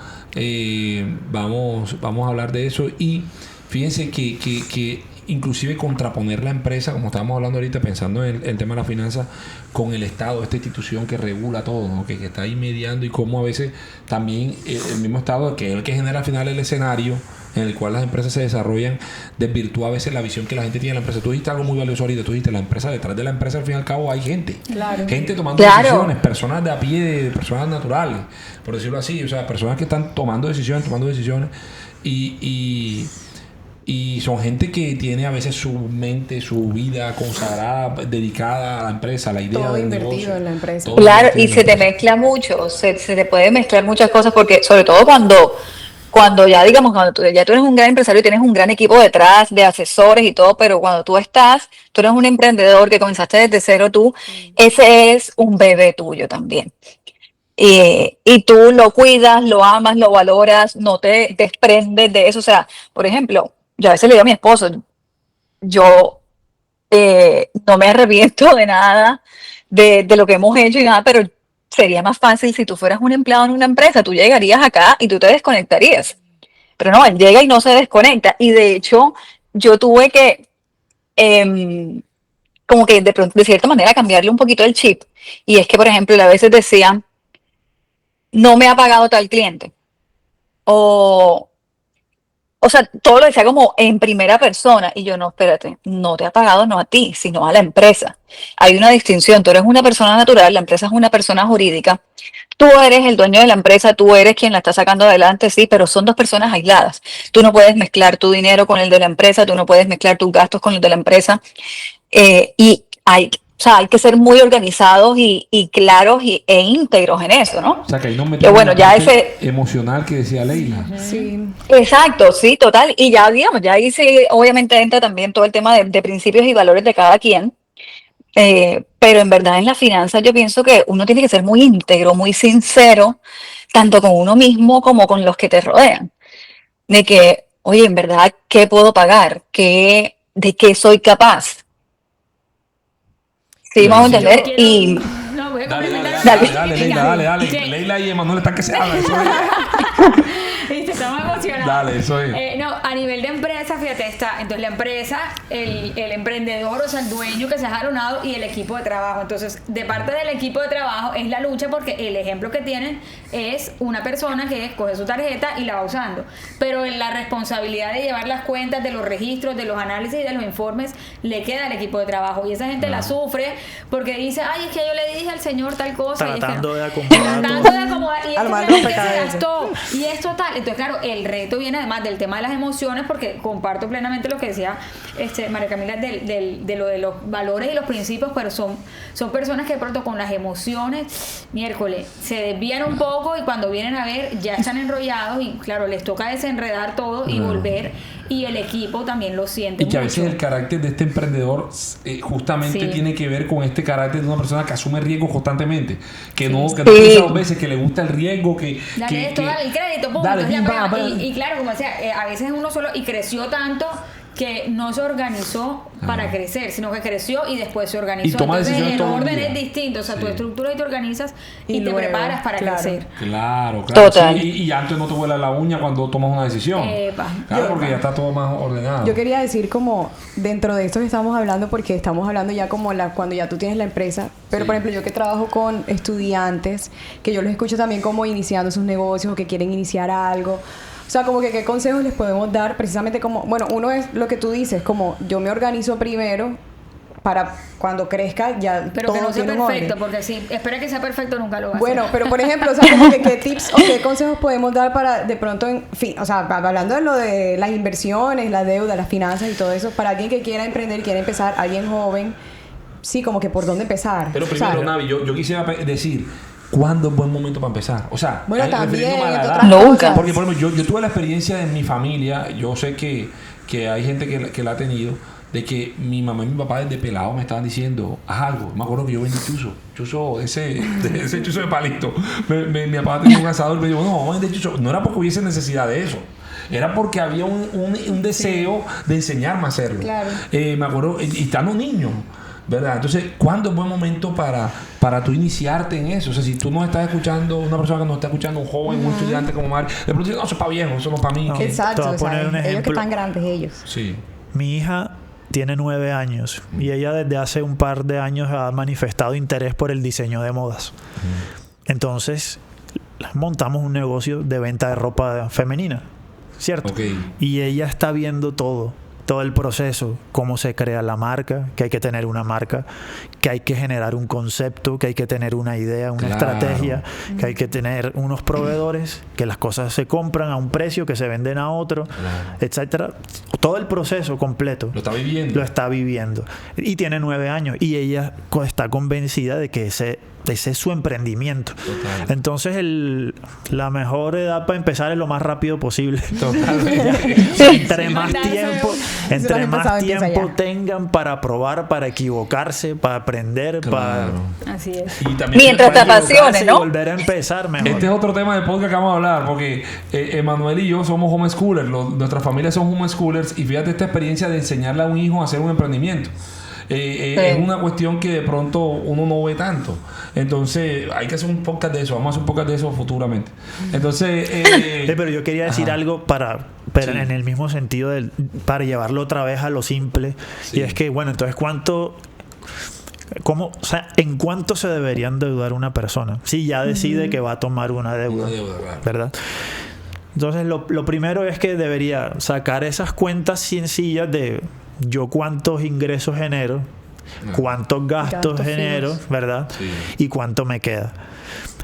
Vamos a hablar de eso y fíjense que inclusive contraponer la empresa, como estábamos hablando ahorita, pensando en el tema de la finanza, con el Estado, esta institución que regula todo, ¿no? que está ahí mediando y cómo a veces también el mismo Estado, que es el que genera al final el escenario en el cual las empresas se desarrollan, desvirtúa a veces la visión que la gente tiene de la empresa. Tú dijiste algo muy valioso ahorita, tú dijiste, la empresa, detrás de la empresa al fin y al cabo hay gente. Claro. Gente tomando Claro. decisiones, personas de a pie, personas naturales, por decirlo así, o sea, personas que están tomando decisiones y son gente que tiene a veces su mente, su vida consagrada, dedicada a la empresa, a la idea Todo del invertido negocio. en la empresa. Todo Claro, invertido y en la se te empresa. mezcla mucho, se te puede mezclar muchas cosas porque sobre todo cuando ya digamos, cuando tú eres un gran empresario y tienes un gran equipo detrás de asesores y todo, pero cuando tú eres un emprendedor que comenzaste desde cero tú, ese es un bebé tuyo también. Y tú lo cuidas, lo amas, lo valoras, no te desprendes de eso. O sea, por ejemplo, yo a veces le digo a mi esposo, yo no me arrepiento de nada de lo que hemos hecho y nada, pero sería más fácil si tú fueras un empleado en una empresa, tú llegarías acá y tú te desconectarías. Pero no, él llega y no se desconecta. Y de hecho, yo tuve que, em, como que de pronto, de cierta manera, cambiarle un poquito el chip. Y es que, por ejemplo, él a veces decía, no me ha pagado tal cliente. O, o sea, todo lo decía como en primera persona. Y yo, no, espérate, no te ha pagado no a ti, sino a la empresa. Hay una distinción. Tú eres una persona natural, la empresa es una persona jurídica. Tú eres el dueño de la empresa, tú eres quien la está sacando adelante, sí, pero son dos personas aisladas. Tú no puedes mezclar tu dinero con el de la empresa, tú no puedes mezclar tus gastos con el de la empresa. Y o sea, hay que ser muy organizados y claros e íntegros en eso, ¿no? O sea, que ahí nos Que metemos bueno, en la ya parte emocional que decía Leila. Sí. Exacto, sí, total. Y ya, digamos, ya ahí sí, obviamente entra también todo el tema de principios y valores de cada quien. Pero en verdad en la finanza yo pienso que uno tiene que ser muy íntegro, muy sincero, tanto con uno mismo como con los que te rodean. De que, oye, en verdad, ¿qué puedo pagar? ¿De qué soy capaz? Sí, vamos a Sí. entender. Quiero- Y No, voy a Dale, complementar. Leila, dale. ¿Qué? Leila y Emanuel están que se hablan. Eso es. Viste, estamos emocionados. Dale, eso es. No, a nivel de empresa, fíjate, está entonces la empresa, el emprendedor, o sea, el dueño que se ha jalonado y el equipo de trabajo. Entonces, de parte del equipo de trabajo es la lucha porque el ejemplo que tienen es una persona que coge su tarjeta y la va usando. Pero en la responsabilidad de llevar las cuentas de los registros, de los análisis y de los informes, le queda al equipo de trabajo. Y esa gente la sufre porque dice, ay, es que yo le dije al señor tal cosa. Tratando y de es que acomodar Tratando todo. de acomodar. Y Armar este plan que se rompecabezas. gastó. Y esto tal. Entonces, claro, el reto viene además del tema de las emociones, porque comparto plenamente lo que decía María Camila de lo de los valores y los principios, pero son personas que de pronto con las emociones, miércoles, se desvían un poco y cuando vienen a ver ya están enrollados y claro, les toca desenredar todo y volver, y el equipo también lo siente Y que a veces mucho. el carácter de este emprendedor justamente Sí. tiene que ver con este carácter de una persona que asume riesgos constantemente. Que no Sí. piensa dos veces, que le gusta el riesgo, que... Dale esto, dale el crédito, pum, dale, entonces ya va, pega. va. Y claro, como decía, a veces uno solo, y creció tanto que no se organizó para crecer, sino que creció y después se organizó. Y toma Entonces decisiones el todo el orden día. es distinto, o sea, Sí. tú estructuras y te organizas y, Y te luego, preparas para claro. crecer. Claro. Total. Sí, y antes no te vuela la uña cuando tomas una decisión. Epa. Claro, porque ya está todo más ordenado. Yo quería decir como dentro de esto que estamos hablando, porque estamos hablando ya como cuando ya tú tienes la empresa, pero Sí. por ejemplo yo que trabajo con estudiantes, que yo los escucho también como iniciando sus negocios o que quieren iniciar algo. O sea, como que qué consejos les podemos dar precisamente como, bueno, uno es lo que tú dices, como yo me organizo primero para cuando crezca ya Pero que todo no sea tiene un perfecto, orden. porque si espera que sea perfecto nunca lo va a Bueno, hacer. pero por ejemplo, o sea, como que qué tips o qué consejos podemos dar para de pronto, en fin, o sea, hablando de lo de las inversiones, la deuda, las finanzas y todo eso, para alguien que quiera emprender, quiera empezar, alguien joven, sí, como que por dónde empezar. Pero o primero, sea, Navi, yo quisiera decir, ¿cuándo es buen momento para empezar? O sea, Bueno, refiriéndome también, a la entre edad. otras Nunca. cosas. Porque, por ejemplo, yo tuve la experiencia en mi familia, yo sé que hay gente que la ha tenido, de que mi mamá y mi papá desde pelado me estaban diciendo, haz algo. Me acuerdo que yo vendí chuzo, ese chuzo de palito. Mi papá tenía un asador y me dijo, no, vamos a vender chuzo. No era porque hubiese necesidad de eso. Era porque había un deseo de enseñarme a hacerlo. Claro. Me acuerdo, y estando niño, ¿verdad? Entonces, ¿cuándo es buen momento para tú iniciarte en eso? O sea, si tú no estás escuchando, una persona que nos está escuchando, un joven, un estudiante como Mario, de pronto dice, no, eso es para viejo, eso no es para mí. No. que- Exacto, Te voy a o sea, poner un ellos que ejemplo. están grandes ellos. Sí. Mi hija tiene 9 años y ella desde hace un par de años ha manifestado interés por el diseño de modas. Entonces, montamos un negocio de venta de ropa femenina, ¿cierto? Ok. Y ella está viendo todo el proceso, cómo se crea la marca, que hay que tener una marca, que hay que generar un concepto, que hay que tener una idea, una Claro. estrategia, que hay que tener unos proveedores, que las cosas se compran a un precio, que se venden a otro, Claro. etcétera. Todo el proceso completo Lo está viviendo. lo está viviendo. Y tiene 9 años. Y ella está convencida de que ese es su emprendimiento. Total. Entonces, la mejor edad para empezar es lo más rápido posible. Totalmente. entre más Mandarse tiempo, Si entre no has más empezado, empieza tiempo ya. tengan para probar, para equivocarse, para aprender, Claro. Así es. Y también Mientras te para apasione, para ¿no? volver a empezar mejor. Este es otro tema de podcast que vamos a hablar, porque Emanuel y yo somos homeschoolers, nuestras familias son homeschoolers, y fíjate esta experiencia de enseñarle a un hijo a hacer un emprendimiento. Es una cuestión que de pronto uno no ve tanto. Entonces, hay que hacer un podcast de eso. Vamos a hacer un podcast de eso futuramente. Entonces... pero yo quería decir algo pero en el mismo sentido para llevarlo otra vez a lo simple. Sí. Y es que, bueno, entonces o sea, ¿en cuánto se debería endeudar una persona si ya decide que va a tomar una deuda? Claro. ¿Verdad? Entonces, lo primero es que debería sacar esas cuentas sencillas de yo cuántos ingresos genero, cuántos gastos genero, fijos. ¿verdad? Sí. Y cuánto me queda.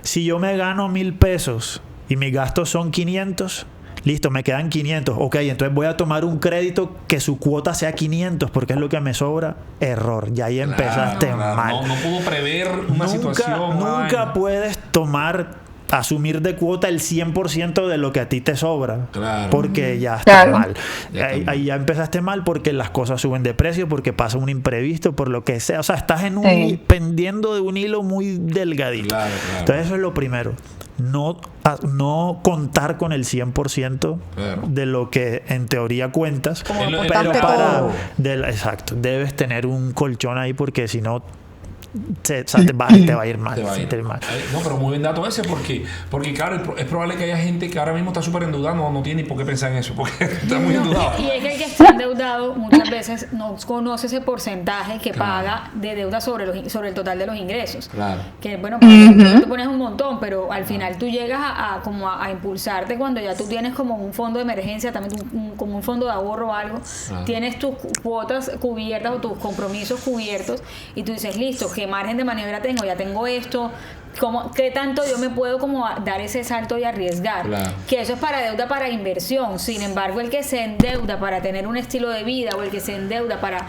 Si yo me gano 1,000 pesos y mis gastos son 500, listo, me quedan 500. Ok, entonces voy a tomar un crédito que su cuota sea 500 porque es lo que me sobra. Error. Y ahí empezaste mal. No pudo prever una situación. Nunca puedes asumir de cuota el 100% de lo que a ti te sobra. Claro. Porque ya está Claro. mal. Ya está mal. Ahí ya empezaste mal porque las cosas suben de precio, porque pasa un imprevisto, por lo que sea. O sea, estás pendiendo de un hilo muy delgadito. Claro. Entonces eso es lo primero. No contar con el 100% Claro. de lo que en teoría cuentas. Como El- aportaste Pero todo. exacto, debes tener un colchón ahí porque si no te va a ir mal. Te va a ir. te va a ir mal. No, pero muy buen dato ese porque claro, es probable que haya gente que ahora mismo está súper endeudada, no tiene ni por qué pensar en eso, porque está muy endeudado. Y es que el que está endeudado muchas veces no conoce ese porcentaje que paga de deuda sobre el total de los ingresos. Claro. Que bueno, tú pones un montón, pero al final tú llegas a impulsarte cuando ya tú tienes como un fondo de emergencia, también como un fondo de ahorro o algo, tienes tus cuotas cubiertas o tus compromisos cubiertos y tú dices, listo, ¿qué margen de maniobra tengo? Ya tengo esto. ¿Qué tanto yo me puedo como dar ese salto y arriesgar? Claro. Que eso es para deuda para inversión. Sin embargo, el que se endeuda para tener un estilo de vida o el que se endeuda para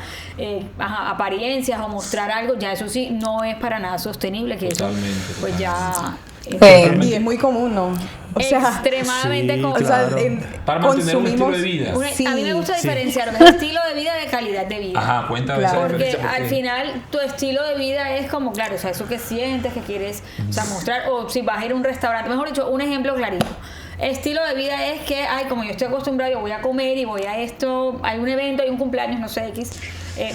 apariencias o mostrar algo, ya eso sí no es para nada sostenible. Que Totalmente, eso pues ya Y es muy común, ¿no? O sea, extremadamente sí, común. o sea, claro. Para mantener un estilo consumimos... de vida. Sí, A mí me gusta sí. diferenciar el estilo de vida de calidad de vida. Ajá, cuenta de Claro. esa Porque diferencia. al final tu estilo de vida es como, claro, o sea, eso que sientes, que quieres, o sea, mostrar, o si vas a ir a un restaurante, mejor dicho, un ejemplo clarito. Estilo de vida es que, como yo estoy acostumbrado, yo voy a comer y voy a esto, hay un evento, hay un cumpleaños, no sé, X,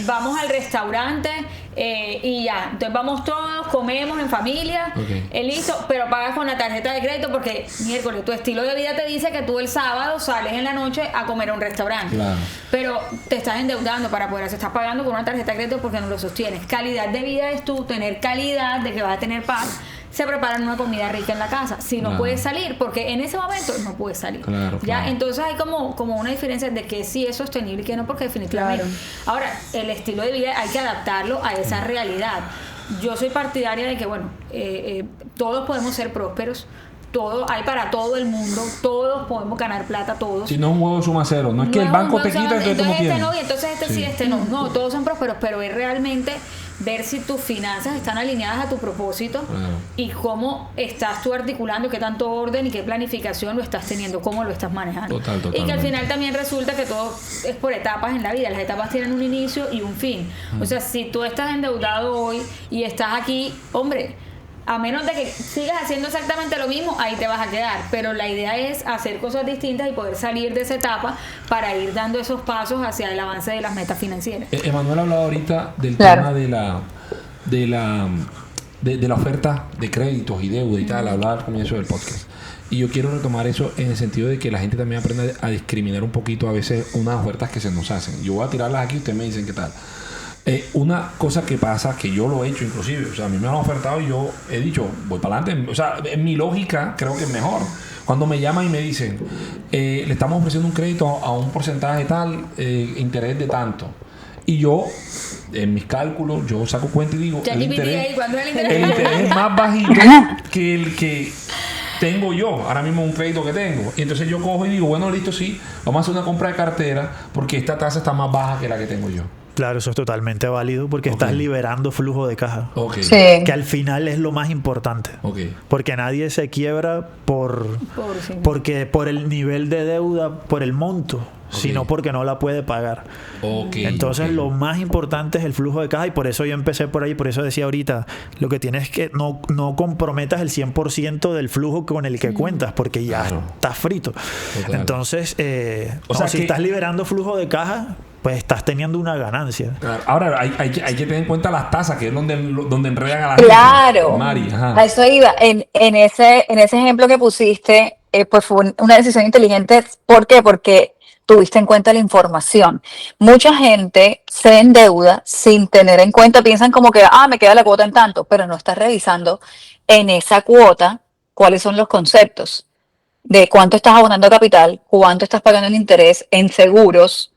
vamos al restaurante y ya, entonces vamos todos, comemos en familia, listo, pero pagas con la tarjeta de crédito porque miércoles tu estilo de vida te dice que tú el sábado sales en la noche a comer a un restaurante, Claro. pero te estás endeudando para poder, estás pagando con una tarjeta de crédito porque no lo sostienes. Calidad de vida es tú tener calidad de que vas a tener paz. Se preparan una comida rica en la casa. Si no Claro. puedes salir, porque en ese momento no puedes salir. Claro, ¿Ya? claro. Entonces hay como una diferencia de que sí es sostenible y que no, porque definitivamente. Claro. Ahora, el estilo de vida hay que adaptarlo a esa realidad. Yo soy partidaria de que, bueno, todos podemos ser prósperos. Hay para todo el mundo, todos podemos ganar plata, todos. Si no es un juego suma cero, no es que el es banco un te juego, quita, entonces tú no este tienes. no, y entonces este sí, este no. No, todos son prósperos, pero es realmente ver si tus finanzas están alineadas a tu propósito y cómo estás tú articulando, qué tanto orden y qué planificación lo estás teniendo, cómo lo estás manejando. Totalmente. Y que al final también resulta que todo es por etapas en la vida. Las etapas tienen un inicio y un fin. O sea, si tú estás endeudado hoy y estás aquí, hombre, a menos de que sigas haciendo exactamente lo mismo, ahí te vas a quedar. Pero la idea es hacer cosas distintas y poder salir de esa etapa para ir dando esos pasos hacia el avance de las metas financieras. Emanuel hablaba ahorita del Claro. tema de la oferta de créditos y deuda y tal, hablaba al comienzo del podcast. Y yo quiero retomar eso en el sentido de que la gente también aprenda a discriminar un poquito a veces unas ofertas que se nos hacen. Yo voy a tirarlas aquí y ustedes me dicen qué tal. Una cosa que pasa, que yo lo he hecho inclusive, o sea, a mí me lo han ofertado y yo he dicho, voy para adelante. O sea, en mi lógica creo que es mejor. Cuando me llaman y me dicen, le estamos ofreciendo un crédito a un porcentaje tal, interés de tanto. Y yo, en mis cálculos, yo saco cuenta y digo, Ya el GPT ahí, interés, ¿cuánto es el interés? el interés es más bajito que el que tengo yo, ahora mismo un crédito que tengo. Y entonces yo cojo y digo, bueno, listo, sí, vamos a hacer una compra de cartera porque esta tasa está más baja que la que tengo yo. Claro, eso es totalmente válido porque estás liberando flujo de caja. Ok. Sí. Que al final es lo más importante. Ok. Porque nadie se quiebra porque por el nivel de deuda, por el monto, sino porque no la puede pagar. Ok. Entonces ok. lo más importante es el flujo de caja y por eso yo empecé por ahí, por eso decía ahorita, lo que tienes es que no comprometas el 100% del flujo con el que cuentas porque ya Claro. estás frito. Total. Entonces, O sea si que- estás liberando flujo de caja, pues estás teniendo una ganancia. Claro. Ahora, hay que tener en cuenta las tasas, que es donde enredan a la Claro, gente. Mari, ajá. a eso iba. En ese ejemplo que pusiste, pues fue una decisión inteligente. ¿Por qué? Porque tuviste en cuenta la información. Mucha gente se endeuda sin tener en cuenta, piensan como que, me queda la cuota en tanto, pero no estás revisando en esa cuota cuáles son los conceptos de cuánto estás abonando a capital, cuánto estás pagando en interés, en seguros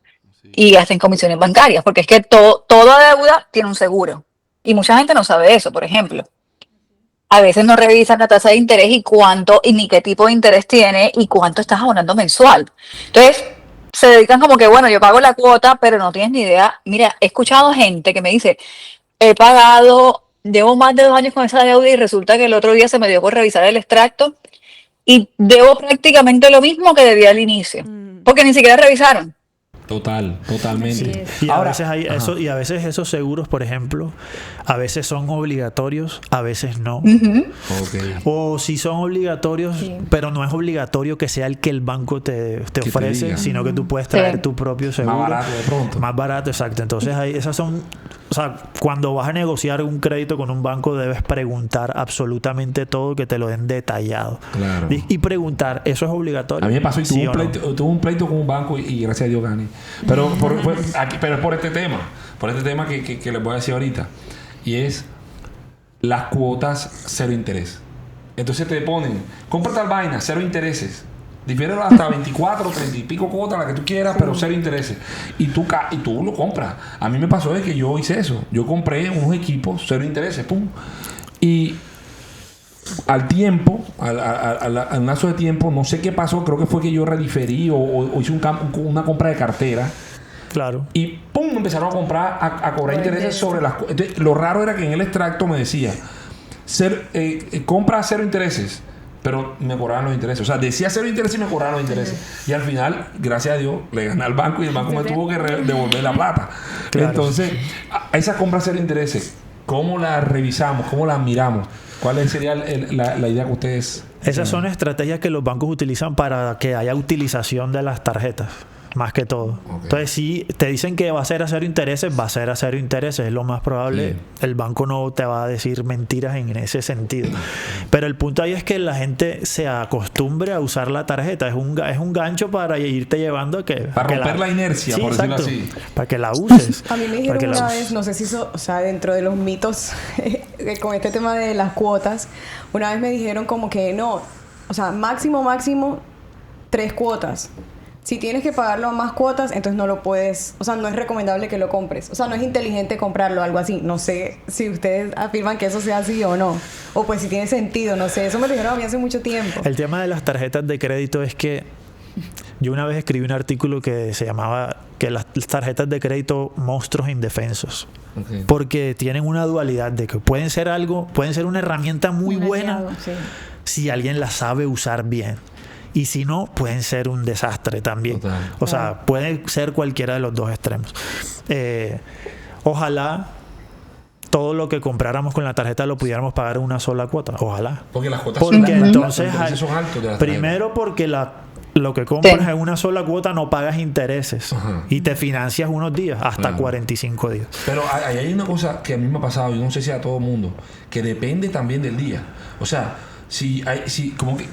y hasta en comisiones bancarias, porque es que toda deuda tiene un seguro. Y mucha gente no sabe eso, por ejemplo. A veces no revisan la tasa de interés y cuánto y ni qué tipo de interés tiene y cuánto estás abonando mensual. Entonces, se dedican como que, bueno, yo pago la cuota, pero no tienes ni idea. Mira, he escuchado gente que me dice, llevo más de 2 años con esa deuda y resulta que el otro día se me dio por revisar el extracto y debo prácticamente lo mismo que debía al inicio, porque ni siquiera revisaron. Totalmente. Así Y Ahora, a veces y a veces esos seguros, por ejemplo, a veces son obligatorios, a veces no. ok. O si son obligatorios, pero no es obligatorio que sea el que el banco te te ofrece, diga. sino que tú puedes traer Sí. tu propio seguro. Más barato de pronto. Más barato, exacto. Entonces, esas son... O sea, cuando vas a negociar un crédito con un banco, debes preguntar absolutamente todo, que te lo den detallado. Claro. Y preguntar, ¿eso es obligatorio? A mí me pasó y ¿Sí o no? tuve un pleito con un banco y gracias a Dios gané. Pero pero es por este tema. Por este tema que les voy a decir ahorita. Y es las cuotas cero interés. Entonces te ponen, compra tal vaina, cero intereses. Difiérelo hasta 24, 30 y pico cuotas, la que tú quieras, pero cero intereses. Y tú lo compras. A mí me pasó de que yo hice eso. Yo compré unos equipos, cero intereses, pum. Y al tiempo, al lazo de tiempo, no sé qué pasó, creo que fue que yo rediferí o hice una compra de cartera. Claro. Y pum, empezaron a comprar, a cobrar intereses sobre las... Entonces, lo raro era que en el extracto me decía, compra cero intereses, pero me cobraban los intereses. O sea, decía cero intereses y me cobraban los intereses. Y al final, gracias a Dios, le gané al banco y el banco me tuvo que devolver la plata. Claro. Entonces, a esa compra cero intereses, ¿cómo la revisamos? ¿Cómo la miramos? ¿Cuál sería la idea que ustedes... Esas son estrategias que los bancos utilizan para que haya utilización de las tarjetas, más que todo. Ok. Entonces, si te dicen que va a ser a cero intereses, va a ser a cero intereses. Es lo más probable. Bien. El banco no te va a decir mentiras en ese sentido. Pero el punto ahí es que la gente se acostumbre a usar la tarjeta. Es un gancho para irte llevando a que... Para que romper la inercia, por decirlo exacto. así. Para que la uses. A mí me Para dijeron que la una uses. vez, no sé si eso, o sea, dentro de los mitos con este tema de las cuotas, una vez me dijeron como que no, o sea, máximo 3 cuotas. Si tienes que pagarlo a más cuotas, entonces no lo puedes, o sea, no es recomendable que lo compres. O sea, no es inteligente comprarlo, algo así. No sé si ustedes afirman que eso sea así o no. O pues si tiene sentido, no sé. Eso me lo dijeron a mí hace mucho tiempo. El tema de las tarjetas de crédito es que yo una vez escribí un artículo que se llamaba que las tarjetas de crédito monstruos indefensos. Ok. Porque tienen una dualidad de que pueden ser una herramienta muy Un buena aliado, sí. si alguien la sabe usar bien. Y si no, pueden ser un desastre también. Total. O sea, puede ser cualquiera de los dos extremos. Ojalá todo lo que compráramos con la tarjeta lo pudiéramos pagar en una sola cuota. Ojalá. Porque las cuotas Porque son, entonces los intereses son altos de las primero porque lo que compras Sí. en una sola cuota no pagas intereses. Ajá. Y te financias unos días, hasta Claro. 45 días. Pero hay una cosa que a mí me ha pasado, y no sé si a todo el mundo, que depende también del día. O sea, si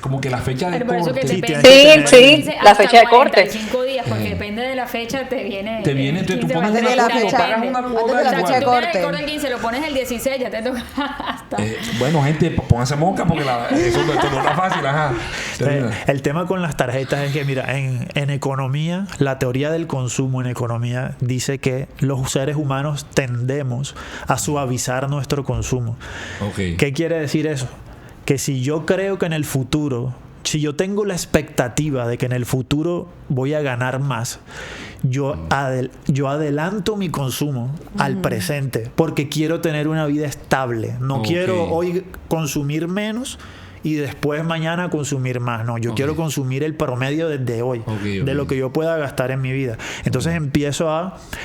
como que la fecha de Pero por eso que corte Sí, depende. tienes que Sí, tener- sí, Dice la hasta fecha de corte. 45 días, porque depende de la fecha, te viene. entonces tú 15 pones más una de cuota, depende. pagas una Antes cuota de la igual. fecha de Tú tienes corte. el corte el 15, lo pones el 16, ya te toca hasta. Bueno, gente, pónganse monca porque eso no está fácil, ajá. Termina. El tema con las tarjetas es que, mira, en economía, la teoría del consumo en economía dice que los seres humanos tendemos a suavizar nuestro consumo. Ok. ¿Qué quiere decir eso? Que si yo creo que en el futuro, si yo tengo la expectativa de que en el futuro voy a ganar más, yo adelanto mi consumo al presente porque quiero tener una vida estable. No Ok. quiero hoy consumir menos y después mañana consumir más. No, yo quiero consumir el promedio desde hoy, Ok. de lo que yo pueda gastar en mi vida. Entonces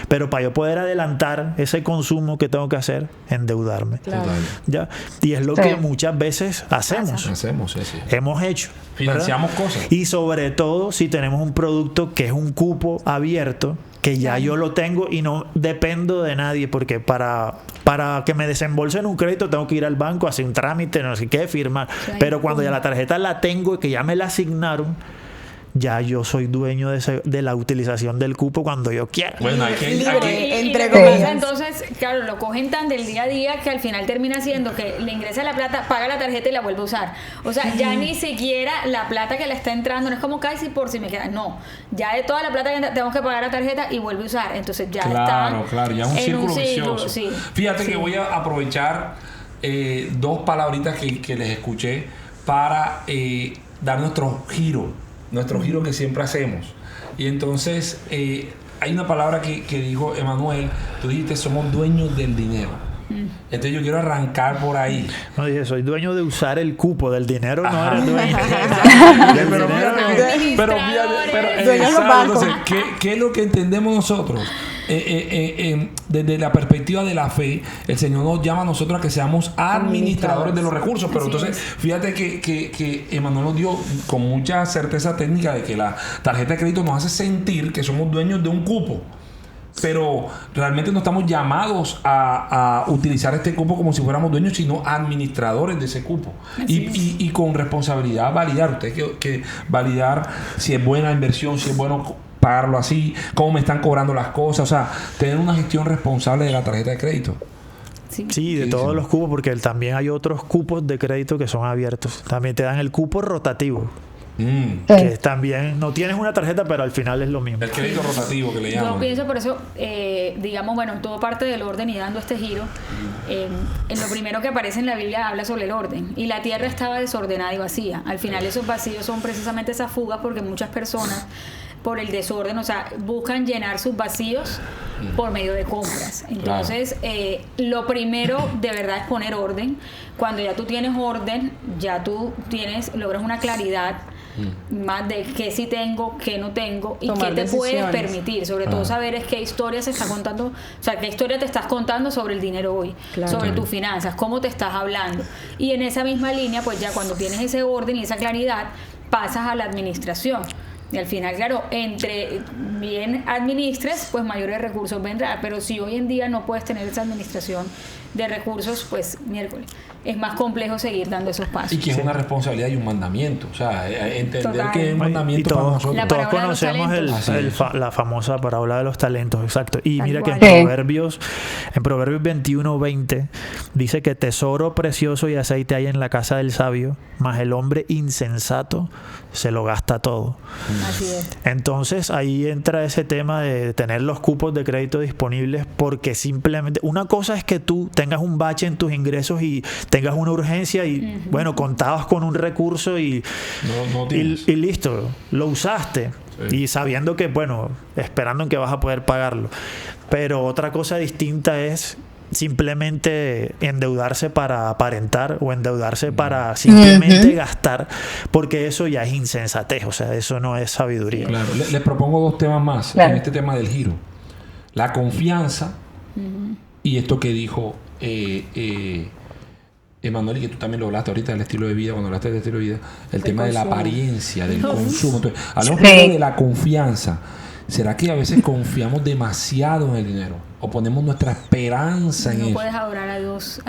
pero para yo poder adelantar ese consumo que tengo que hacer, endeudarme. Claro. Total. ¿Ya? Y es lo Sí. que muchas veces hacemos. Hacemos eso. Hemos hecho. ¿verdad? Financiamos cosas. Y sobre todo si tenemos un producto que es un cupo abierto, que ya yo lo tengo y no dependo de nadie, porque para que me desembolsen un crédito tengo que ir al banco, hacer un trámite, no sé qué, firmar. Pero cuando ya la tarjeta la tengo y que ya me la asignaron, ya yo soy dueño de la utilización del cupo cuando yo quiera. Bueno, hay que... Libre, entre lo que pasa, comillas. entonces, claro, lo cogen tan del día a día que al final termina siendo que le ingresa la plata, paga la tarjeta y la vuelve a usar. O sea, ya ni siquiera la plata que le está entrando, no es como casi por si me queda, no. Ya de toda la plata que tengo que pagar la tarjeta y vuelve a usar. Entonces ya Claro, está claro, ya es un en círculo vicioso. sí. Fíjate que voy a aprovechar dos palabritas que les escuché para dar nuestro giro que siempre hacemos. Y entonces hay una palabra que dijo Emanuel, tú dijiste somos dueños del dinero. Entonces yo quiero arrancar por ahí. No, dije, soy dueño de usar el cupo del dinero, no eres dueño. pero Dueños de los exacto, bancos. entonces, ¿qué es lo que entendemos nosotros? Desde la perspectiva de la fe, el Señor nos llama a nosotros a que seamos administradores de los recursos. Pero entonces, fíjate que Emanuel nos dio con mucha certeza técnica de que la tarjeta de crédito nos hace sentir que somos dueños de un cupo. Pero realmente no estamos llamados a utilizar este cupo como si fuéramos dueños, sino administradores de ese cupo. Y con responsabilidad validar. Usted que validar si es buena inversión, si es bueno pagarlo así, cómo me están cobrando las cosas. O sea, tener una gestión responsable de la tarjeta de crédito. Sí, de todos los cupos, porque también hay otros cupos de crédito que son abiertos. También te dan el cupo rotativo. Que también no tienes una tarjeta, pero al final es lo mismo. El crédito rotativo que le llaman. Yo pienso por eso, digamos, bueno, todo parte del orden y dando este giro. En lo primero que aparece en la Biblia habla sobre el orden. Y la tierra estaba desordenada y vacía. Al final esos vacíos son precisamente esas fugas porque muchas personas, por el desorden, o sea, buscan llenar sus vacíos por medio de compras. Entonces, lo primero de verdad es poner orden. Cuando ya tú tienes orden, ya tú logras una claridad más de qué sí tengo, qué no tengo y Tomar qué te puedes decisiones. permitir. Sobre todo saber es qué historia se está contando, o sea, qué historia te estás contando sobre el dinero hoy, Claro. sobre tus finanzas, cómo te estás hablando. Y en esa misma línea, pues ya cuando tienes ese orden y esa claridad, pasas a la administración. Y al final, claro, entre bien administres, pues mayores recursos vendrán. Pero si hoy en día no puedes tener esa administración de recursos, pues miércoles. Es más complejo seguir dando esos pasos. Y que es una responsabilidad y un mandamiento. O sea, entender Total. que es un mandamiento para nosotros. La Todos parábola de los conocemos talentos. la famosa parábola de los talentos, exacto. Y Tal mira que cual. en Proverbios 21:20 dice que tesoro precioso y aceite hay en la casa del sabio, mas el hombre insensato se lo gasta todo. Así es. Entonces ahí entra ese tema de tener los cupos de crédito disponibles, porque simplemente una cosa es que tú tengas un bache en tus ingresos y tengas una urgencia y bueno, contabas con un recurso y listo, lo usaste. Sí. Y sabiendo que, bueno, esperando en que vas a poder pagarlo. Pero otra cosa distinta es simplemente endeudarse para aparentar o endeudarse para simplemente gastar, porque eso ya es insensatez, o sea, eso no es sabiduría. Claro, les propongo dos temas más en este tema del giro. La confianza y esto que dijo Emanuel, y que tú también lo hablaste ahorita del estilo de vida, cuando hablaste del estilo de vida, el tema de la apariencia, del consumo. Entonces, hablamos primero de la confianza. ¿Será que a veces confiamos demasiado en el dinero? ¿O ponemos nuestra esperanza en No eso? puedes adorar a dos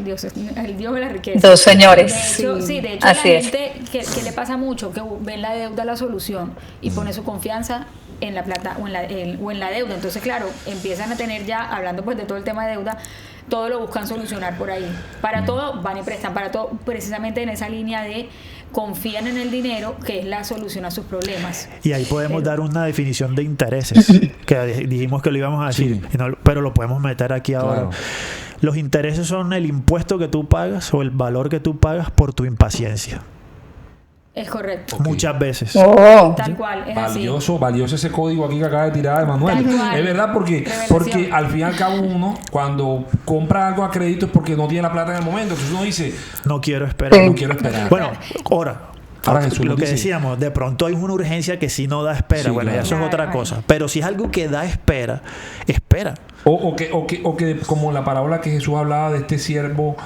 dioses, al dios de la riqueza. Dos señores. De hecho, de hecho Así la es. gente que le pasa mucho, que ve en la deuda la solución y pone su confianza en la plata o en la deuda. Entonces, claro, empiezan a tener ya, hablando pues de todo el tema de deuda, todo lo buscan solucionar por ahí. Para todo van y prestan, para todo precisamente en esa línea de confían en el dinero, que es la solución a sus problemas. Y ahí podemos dar una definición de intereses, que dijimos que lo íbamos a decir, pero lo podemos meter aquí ahora. Claro. Los intereses son el impuesto que tú pagas o el valor que tú pagas por tu impaciencia. Es correcto. Ok. Muchas veces. Tal cual, es así. Valioso ese código aquí que acaba de tirar Emanuel. Tal cual. Es verdad, porque al fin y al cabo uno, cuando compra algo a crédito es porque no tiene la plata en el momento. Entonces uno dice, No quiero esperar. no quiero esperar. Bueno, ahora Jesús lo que dice. decíamos, de pronto hay una urgencia que sí no da espera. Sí, bueno, claro. ya eso es otra cosa. Pero si es algo que da espera, es prospera. O que como la parábola que Jesús hablaba de este siervo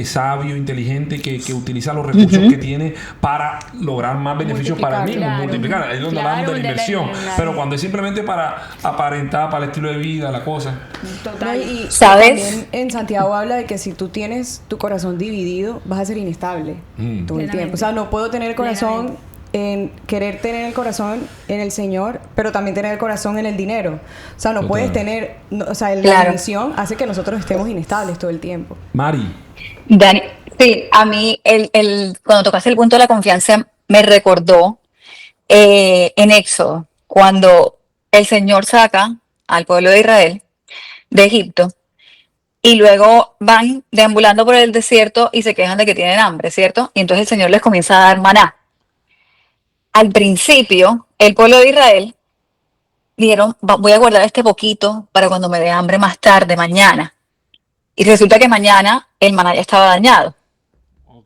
sabio, inteligente, que utiliza los recursos que tiene para lograr más beneficios para él mismo, Claro. multiplicar. Ahí es donde Claro, hablamos de la de la inversión. inversión. Pero cuando es simplemente para aparentar, para el estilo de vida, la cosa. Total. Y ¿Sabes? también en Santiago habla de que si tú tienes tu corazón dividido, vas a ser inestable todo el Plenamente. tiempo. O sea, no puedo tener el corazón en querer tener el corazón en el Señor, pero también tener el corazón en el dinero. O sea, no Total. puedes tener, o sea, la Claro. división hace que nosotros estemos inestables todo el tiempo. Mari, Dani, sí, a mí cuando tocaste el punto de la confianza me recordó en Éxodo, cuando el Señor saca al pueblo de Israel de Egipto y luego van deambulando por el desierto y se quejan de que tienen hambre, ¿cierto? Y entonces el Señor les comienza a dar maná. Al principio, el pueblo de Israel dijeron, voy a guardar este poquito para cuando me dé hambre más tarde, mañana. Y resulta que mañana el maná ya estaba dañado.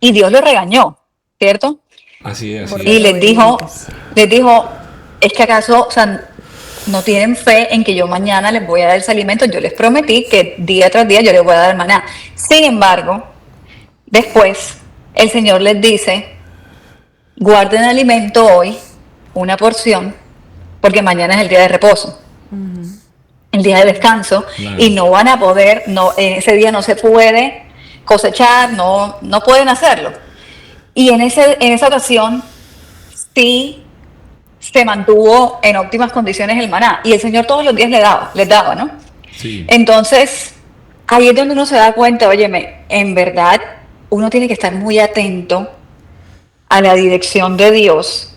Y Dios lo regañó, ¿cierto? así es. Por Así Y es. les dijo, es que acaso, o sea, no tienen fe en que yo mañana les voy a dar ese alimento. Yo les prometí que día tras día yo les voy a dar maná. Sin embargo, después el Señor les dice, guarden alimento hoy, una porción, porque mañana es el día de reposo, el día de descanso, Claro. y no van a poder, ese día no se puede cosechar, no pueden hacerlo. Y en esa ocasión sí se mantuvo en óptimas condiciones el maná, y el Señor todos los días les daba, ¿no? Sí. Entonces, ahí es donde uno se da cuenta, óyeme, en verdad uno tiene que estar muy atento a la dirección de Dios,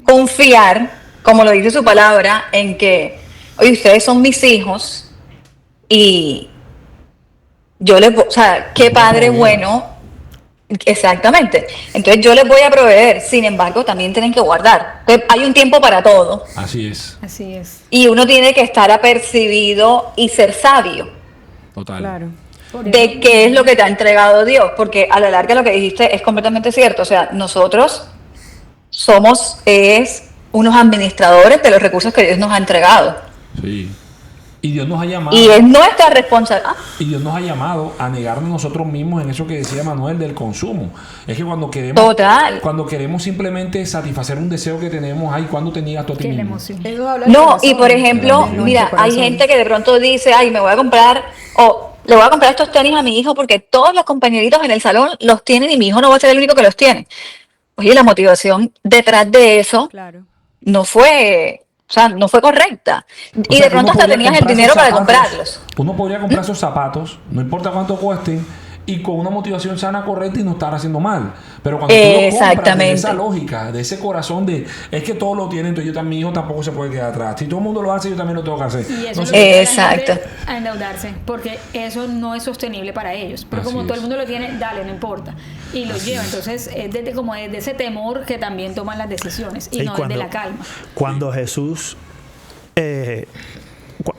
confiar, como lo dice su palabra, en que, oye, ustedes son mis hijos y yo o sea, qué padre bueno, exactamente, entonces yo les voy a proveer, sin embargo, también tienen que guardar. Entonces, hay un tiempo para todo Así es. Así es. y uno tiene que estar apercibido y ser sabio Total. Claro. de qué es lo que te ha entregado Dios, porque a la larga lo que dijiste es completamente cierto. O sea, nosotros somos unos administradores de los recursos que Dios nos ha entregado. Sí. Y Dios nos ha llamado. Y es nuestra responsabilidad. Y Dios nos ha llamado a negarnos nosotros mismos en eso que decía Manuel del consumo. Es que cuando Total. queremos simplemente satisfacer un deseo que tenemos, ay, ¿cuándo te niegas tú a ti Que la mismo? emoción. Eso habla del No, corazón, y por ejemplo, de nuestro mira, hay corazón. gente que de pronto dice, ay, me voy a comprar, o le voy a comprar estos tenis a mi hijo porque todos los compañeritos en el salón los tienen y mi hijo no va a ser el único que los tiene. Oye, la motivación detrás de eso Claro. no fue correcta. O Y sea, de pronto uno hasta podría tenías el comprar dinero esos para zapatos. comprarlos. Uno podría comprar esos zapatos, no importa cuánto cuesten, y con una motivación sana, correcta y no estar haciendo mal. Pero cuando tú lo compras de Exactamente. esa lógica, de ese corazón de es que todos lo tienen, entonces yo también, mi hijo tampoco se puede quedar atrás. Si todo el mundo lo hace, yo también lo tengo que hacer. Y eso No es sé. lo que lleva a la Exacto. gente a endeudarse, porque eso no es sostenible para ellos. Pero Así como todo es. el mundo lo tiene, dale, no importa. Y lo lleva. Entonces, es desde ese temor que también toman las decisiones y Sí, no desde la calma. Cuando Jesús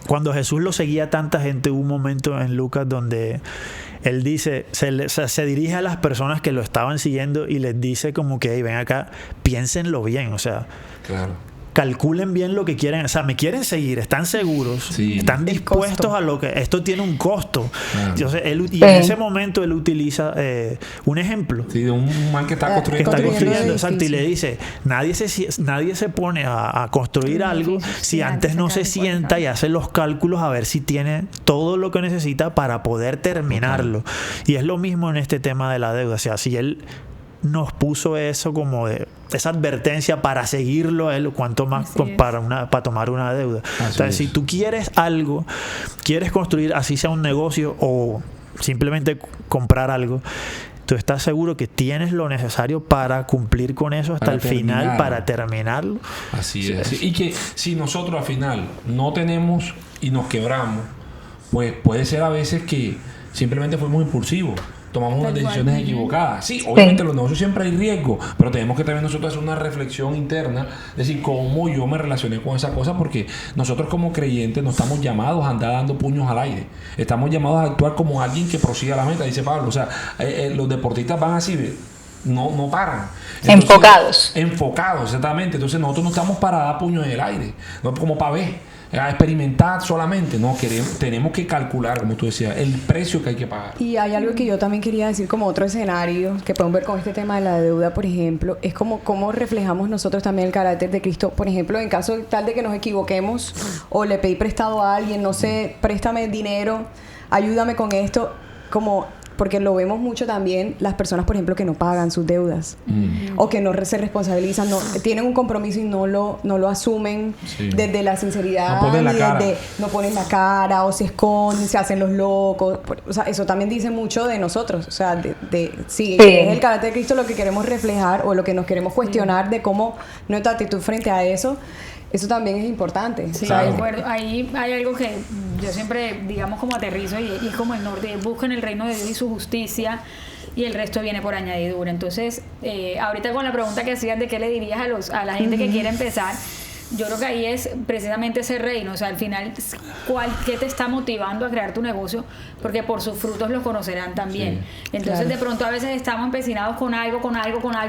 cuando Jesús lo seguía tanta gente, hubo un momento en Lucas donde él dice, se dirige a las personas que lo estaban siguiendo y les dice como que, hey, ven acá, piénsenlo bien, o sea, Claro. calculen bien lo que quieren, o sea, me quieren seguir, están seguros, Sí. están El dispuestos costo. a lo que esto tiene un costo. Claro. Entonces, en Sí. ese momento él utiliza un ejemplo. Sí, de un man que está Que construyendo está Construyendo construyendo, edificio. exacto, y le dice, nadie se pone a construir Un algo edificio, si sí, antes no se antes de sacar el sienta y cuadro. hace los cálculos a ver si tiene todo lo que necesita para poder terminarlo. Y es lo mismo en este tema de la deuda, o sea, si él nos puso eso como de esa advertencia para seguirlo a él, cuanto más Así es. para tomar una deuda. Entonces, es. si tú quieres algo, quieres construir, así sea un negocio o simplemente comprar algo, tú estás seguro que tienes lo necesario para cumplir con eso hasta Para el final, terminar. para terminarlo. Así es. Y que si nosotros al final no tenemos y nos quebramos, pues puede ser a veces que simplemente fuimos impulsivos. Tomamos unas Tal cual. decisiones equivocadas. Sí, obviamente en los negocios siempre hay riesgo, pero tenemos que también nosotros hacer una reflexión interna, es decir, cómo yo me relacioné con esa cosa, porque nosotros como creyentes no estamos llamados a andar dando puños al aire. Estamos llamados a actuar como alguien que prosiga la meta, dice Pablo. O sea, los deportistas van así, no paran. Enfocados. Enfocados, exactamente. Entonces nosotros no estamos para dar puños en el aire, no como para ver. a experimentar solamente. No, tenemos que calcular, como tú decías, el precio que hay que pagar. Y hay algo que yo también quería decir como otro escenario que podemos ver con este tema de la deuda, por ejemplo, es como cómo reflejamos nosotros también el carácter de Cristo. Por ejemplo, en caso tal de que nos equivoquemos o le pedí prestado a alguien, no sé, préstame dinero, ayúdame con esto, como... Porque lo vemos mucho también las personas, por ejemplo, que no pagan sus deudas o que no se responsabilizan, tienen un compromiso y no lo asumen desde la sinceridad, no ponen la cara. No ponen la cara o se esconden, se hacen los locos. O sea, eso también dice mucho de nosotros. O sea, sí, es el carácter de Cristo lo que queremos reflejar o lo que nos queremos cuestionar de cómo nuestra actitud frente a eso. Eso también es importante. Sí, claro. de acuerdo. Ahí hay algo que yo siempre, digamos, como aterrizo y es como el norte. Busquen el reino de Dios y su justicia y el resto viene por añadidura. Entonces, ahorita con la pregunta que hacías de qué le dirías a la gente que quiere empezar, yo creo que ahí es precisamente ese reino. O sea, al final, ¿qué te está motivando a crear tu negocio? Porque por sus frutos los conocerán también. Sí, entonces, claro. de pronto a veces estamos empecinados con algo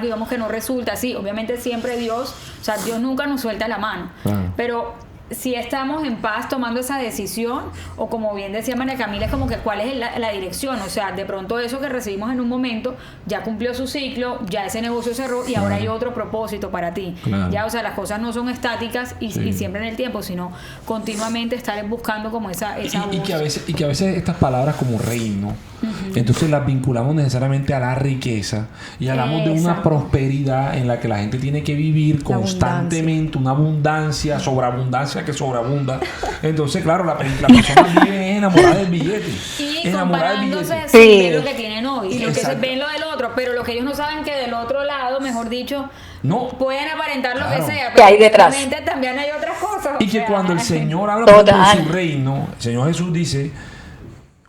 y vemos que no resulta. Sí, obviamente siempre Dios nunca nos suelta la mano. Claro. Pero si estamos en paz tomando esa decisión, o como bien decía María Camila, es como que cuál es la dirección. O sea, de pronto eso que recibimos en un momento ya cumplió su ciclo, ya ese negocio cerró y ahora hay otro propósito para ti. Claro. Ya, o sea, las cosas no son estáticas y siempre en el tiempo, sino continuamente estar buscando como esa voz. Y que a veces estas palabras como reino, entonces las vinculamos necesariamente a la riqueza y hablamos de una Exacto. prosperidad en la que la gente tiene que vivir constantemente, una abundancia, sobreabundancia que sobreabunda. Entonces, claro, la persona vive enamorada del billete. Y enamorada del comparándose billete. sin Sí. ver lo que tienen hoy. Y lo que se Exacto. ven lo del otro, pero lo que ellos no saben que del otro lado, mejor dicho, No. pueden aparentar lo Claro. que sea. ¿Qué hay detrás? realmente también hay otras cosas. Y o que sea, cuando el Señor habla por ejemplo, de Total. su reino, el Señor Jesús dice,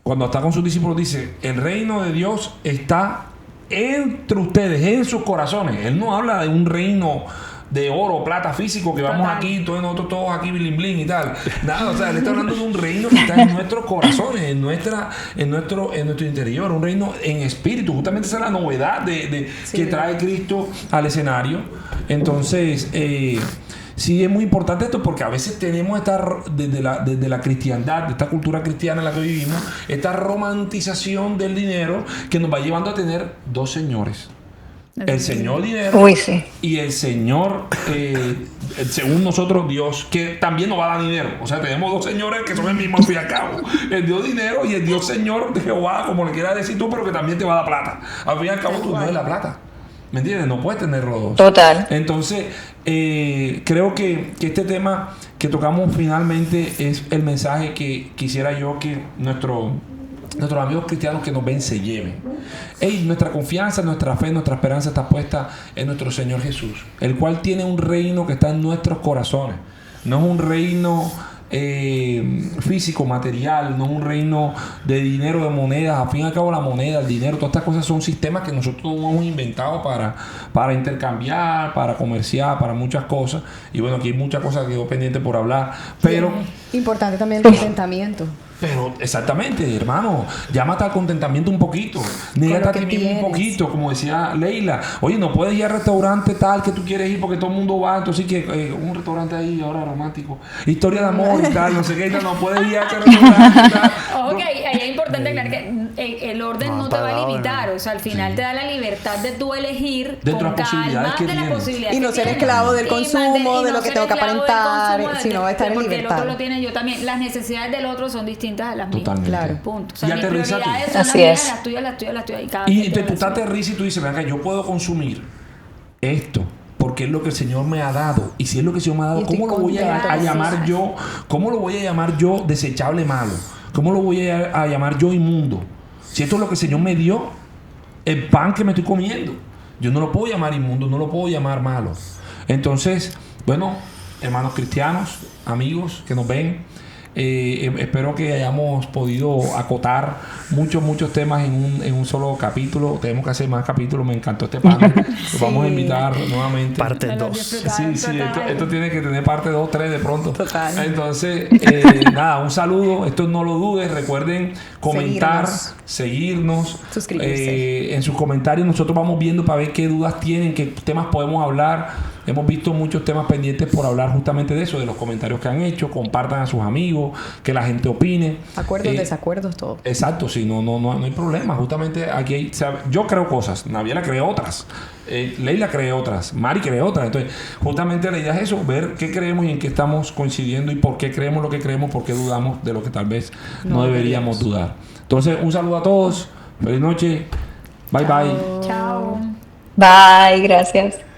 cuando está con sus discípulos, dice, el reino de Dios está entre ustedes, en sus corazones. Él no habla de un reino de oro, plata, físico, que vamos Total. aquí, nosotros todos aquí, bling bling y tal. Nada, o sea, él está hablando de un reino que está en nuestros corazones, en nuestro interior, un reino en espíritu. Justamente esa es la novedad que trae Cristo al escenario. Entonces, sí es muy importante esto porque a veces tenemos desde la cristiandad, de esta cultura cristiana en la que vivimos, esta romantización del dinero que nos va llevando a tener dos señores. El Señor dinero Uy, sí. y el Señor, según nosotros, Dios, que también nos va a dar dinero. O sea, tenemos dos señores que son el mismo al fin y al cabo. El Dios dinero y el Dios Señor de Jehová, como le quieras decir tú, pero que también te va a dar plata. Al fin y al cabo, tú no eres la plata. ¿Me entiendes? No puedes tener los dos. Total. Entonces, creo que este tema que tocamos finalmente es el mensaje que quisiera yo que nuestros amigos cristianos que nos ven se lleven. Nuestra confianza, nuestra fe, nuestra esperanza está puesta en nuestro Señor Jesús, el cual tiene un reino que está en nuestros corazones. No es un reino físico, material, no es un reino de dinero, de monedas. Al fin y al cabo, la moneda, el dinero, todas estas cosas son sistemas que nosotros hemos inventado para intercambiar, para comerciar, para muchas cosas. Y bueno, aquí hay muchas cosas que quedó pendiente por hablar, pero Importante también el contentamiento. Pero exactamente, hermano, llámate al contentamiento un poquito, niégate a que ti mismo un tienes. poquito, como decía Leila. Oye, no puedes ir al restaurante tal que tú quieres ir porque todo el mundo va, entonces que un restaurante ahí ahora romántico, historia de amor y tal, no sé qué, no puedes ir a ese restaurante y tal. Ojo que ahí es importante aclarar que el orden no te va a limitar, o sea, al final te da la libertad de tú elegir Dentro con de las posibilidades calma que de la tienes. posibilidad Y no que ser tienes. esclavo del Y consumo, de lo que ser tengo que esclavo del aparentar, consumo, sino estar en porque libertad. el otro lo tiene, yo también. Las necesidades del otro son distintas a las mías. Totalmente. Claro. Punto. O sea, Y mis aterrízate. prioridades son Así las mías, es. las tuyas, las tuyas, las tuyas. Y cada Y quien entonces tú tiene te las aterrizas y tú dices, venga, yo puedo consumir esto porque es lo que el Señor me ha dado. Y si es lo que el Señor me ha dado, Y estoy ¿cómo lo voy contento. a llamar yo? ¿Cómo lo voy a llamar yo desechable malo? ¿Cómo lo voy a llamar yo inmundo? Si esto es lo que el Señor me dio, el pan que me estoy comiendo, yo no lo puedo llamar inmundo, no lo puedo llamar malo. Entonces, bueno, hermanos cristianos, amigos que nos ven, espero que hayamos podido acotar muchos temas en un solo capítulo. Tenemos que hacer más capítulos. Me encantó este panel. Los vamos a invitar nuevamente. Parte Me lo 2. disfrutaron, Sí, total. esto tiene que tener parte 2, 3 de pronto. Total. Entonces, nada, un saludo. Esto no lo dudes. Recuerden comentar, seguirnos. Suscribirse. En sus comentarios nosotros vamos viendo para ver qué dudas tienen, qué temas podemos hablar. hemos visto muchos temas pendientes por hablar justamente de eso, de los comentarios que han hecho. Compartan a sus amigos, que la gente opine. Acuerdos, desacuerdos, todo. Exacto, sí, no hay problema. Justamente aquí hay, o sea, yo creo cosas, Naviela cree otras, Leila cree otras, Mari cree otras. Entonces, justamente la idea es eso, ver qué creemos y en qué estamos coincidiendo y por qué creemos lo que creemos, por qué dudamos de lo que tal vez no deberíamos dudar. Entonces, un saludo a todos, feliz noche, bye bye. Chao. Bye, gracias.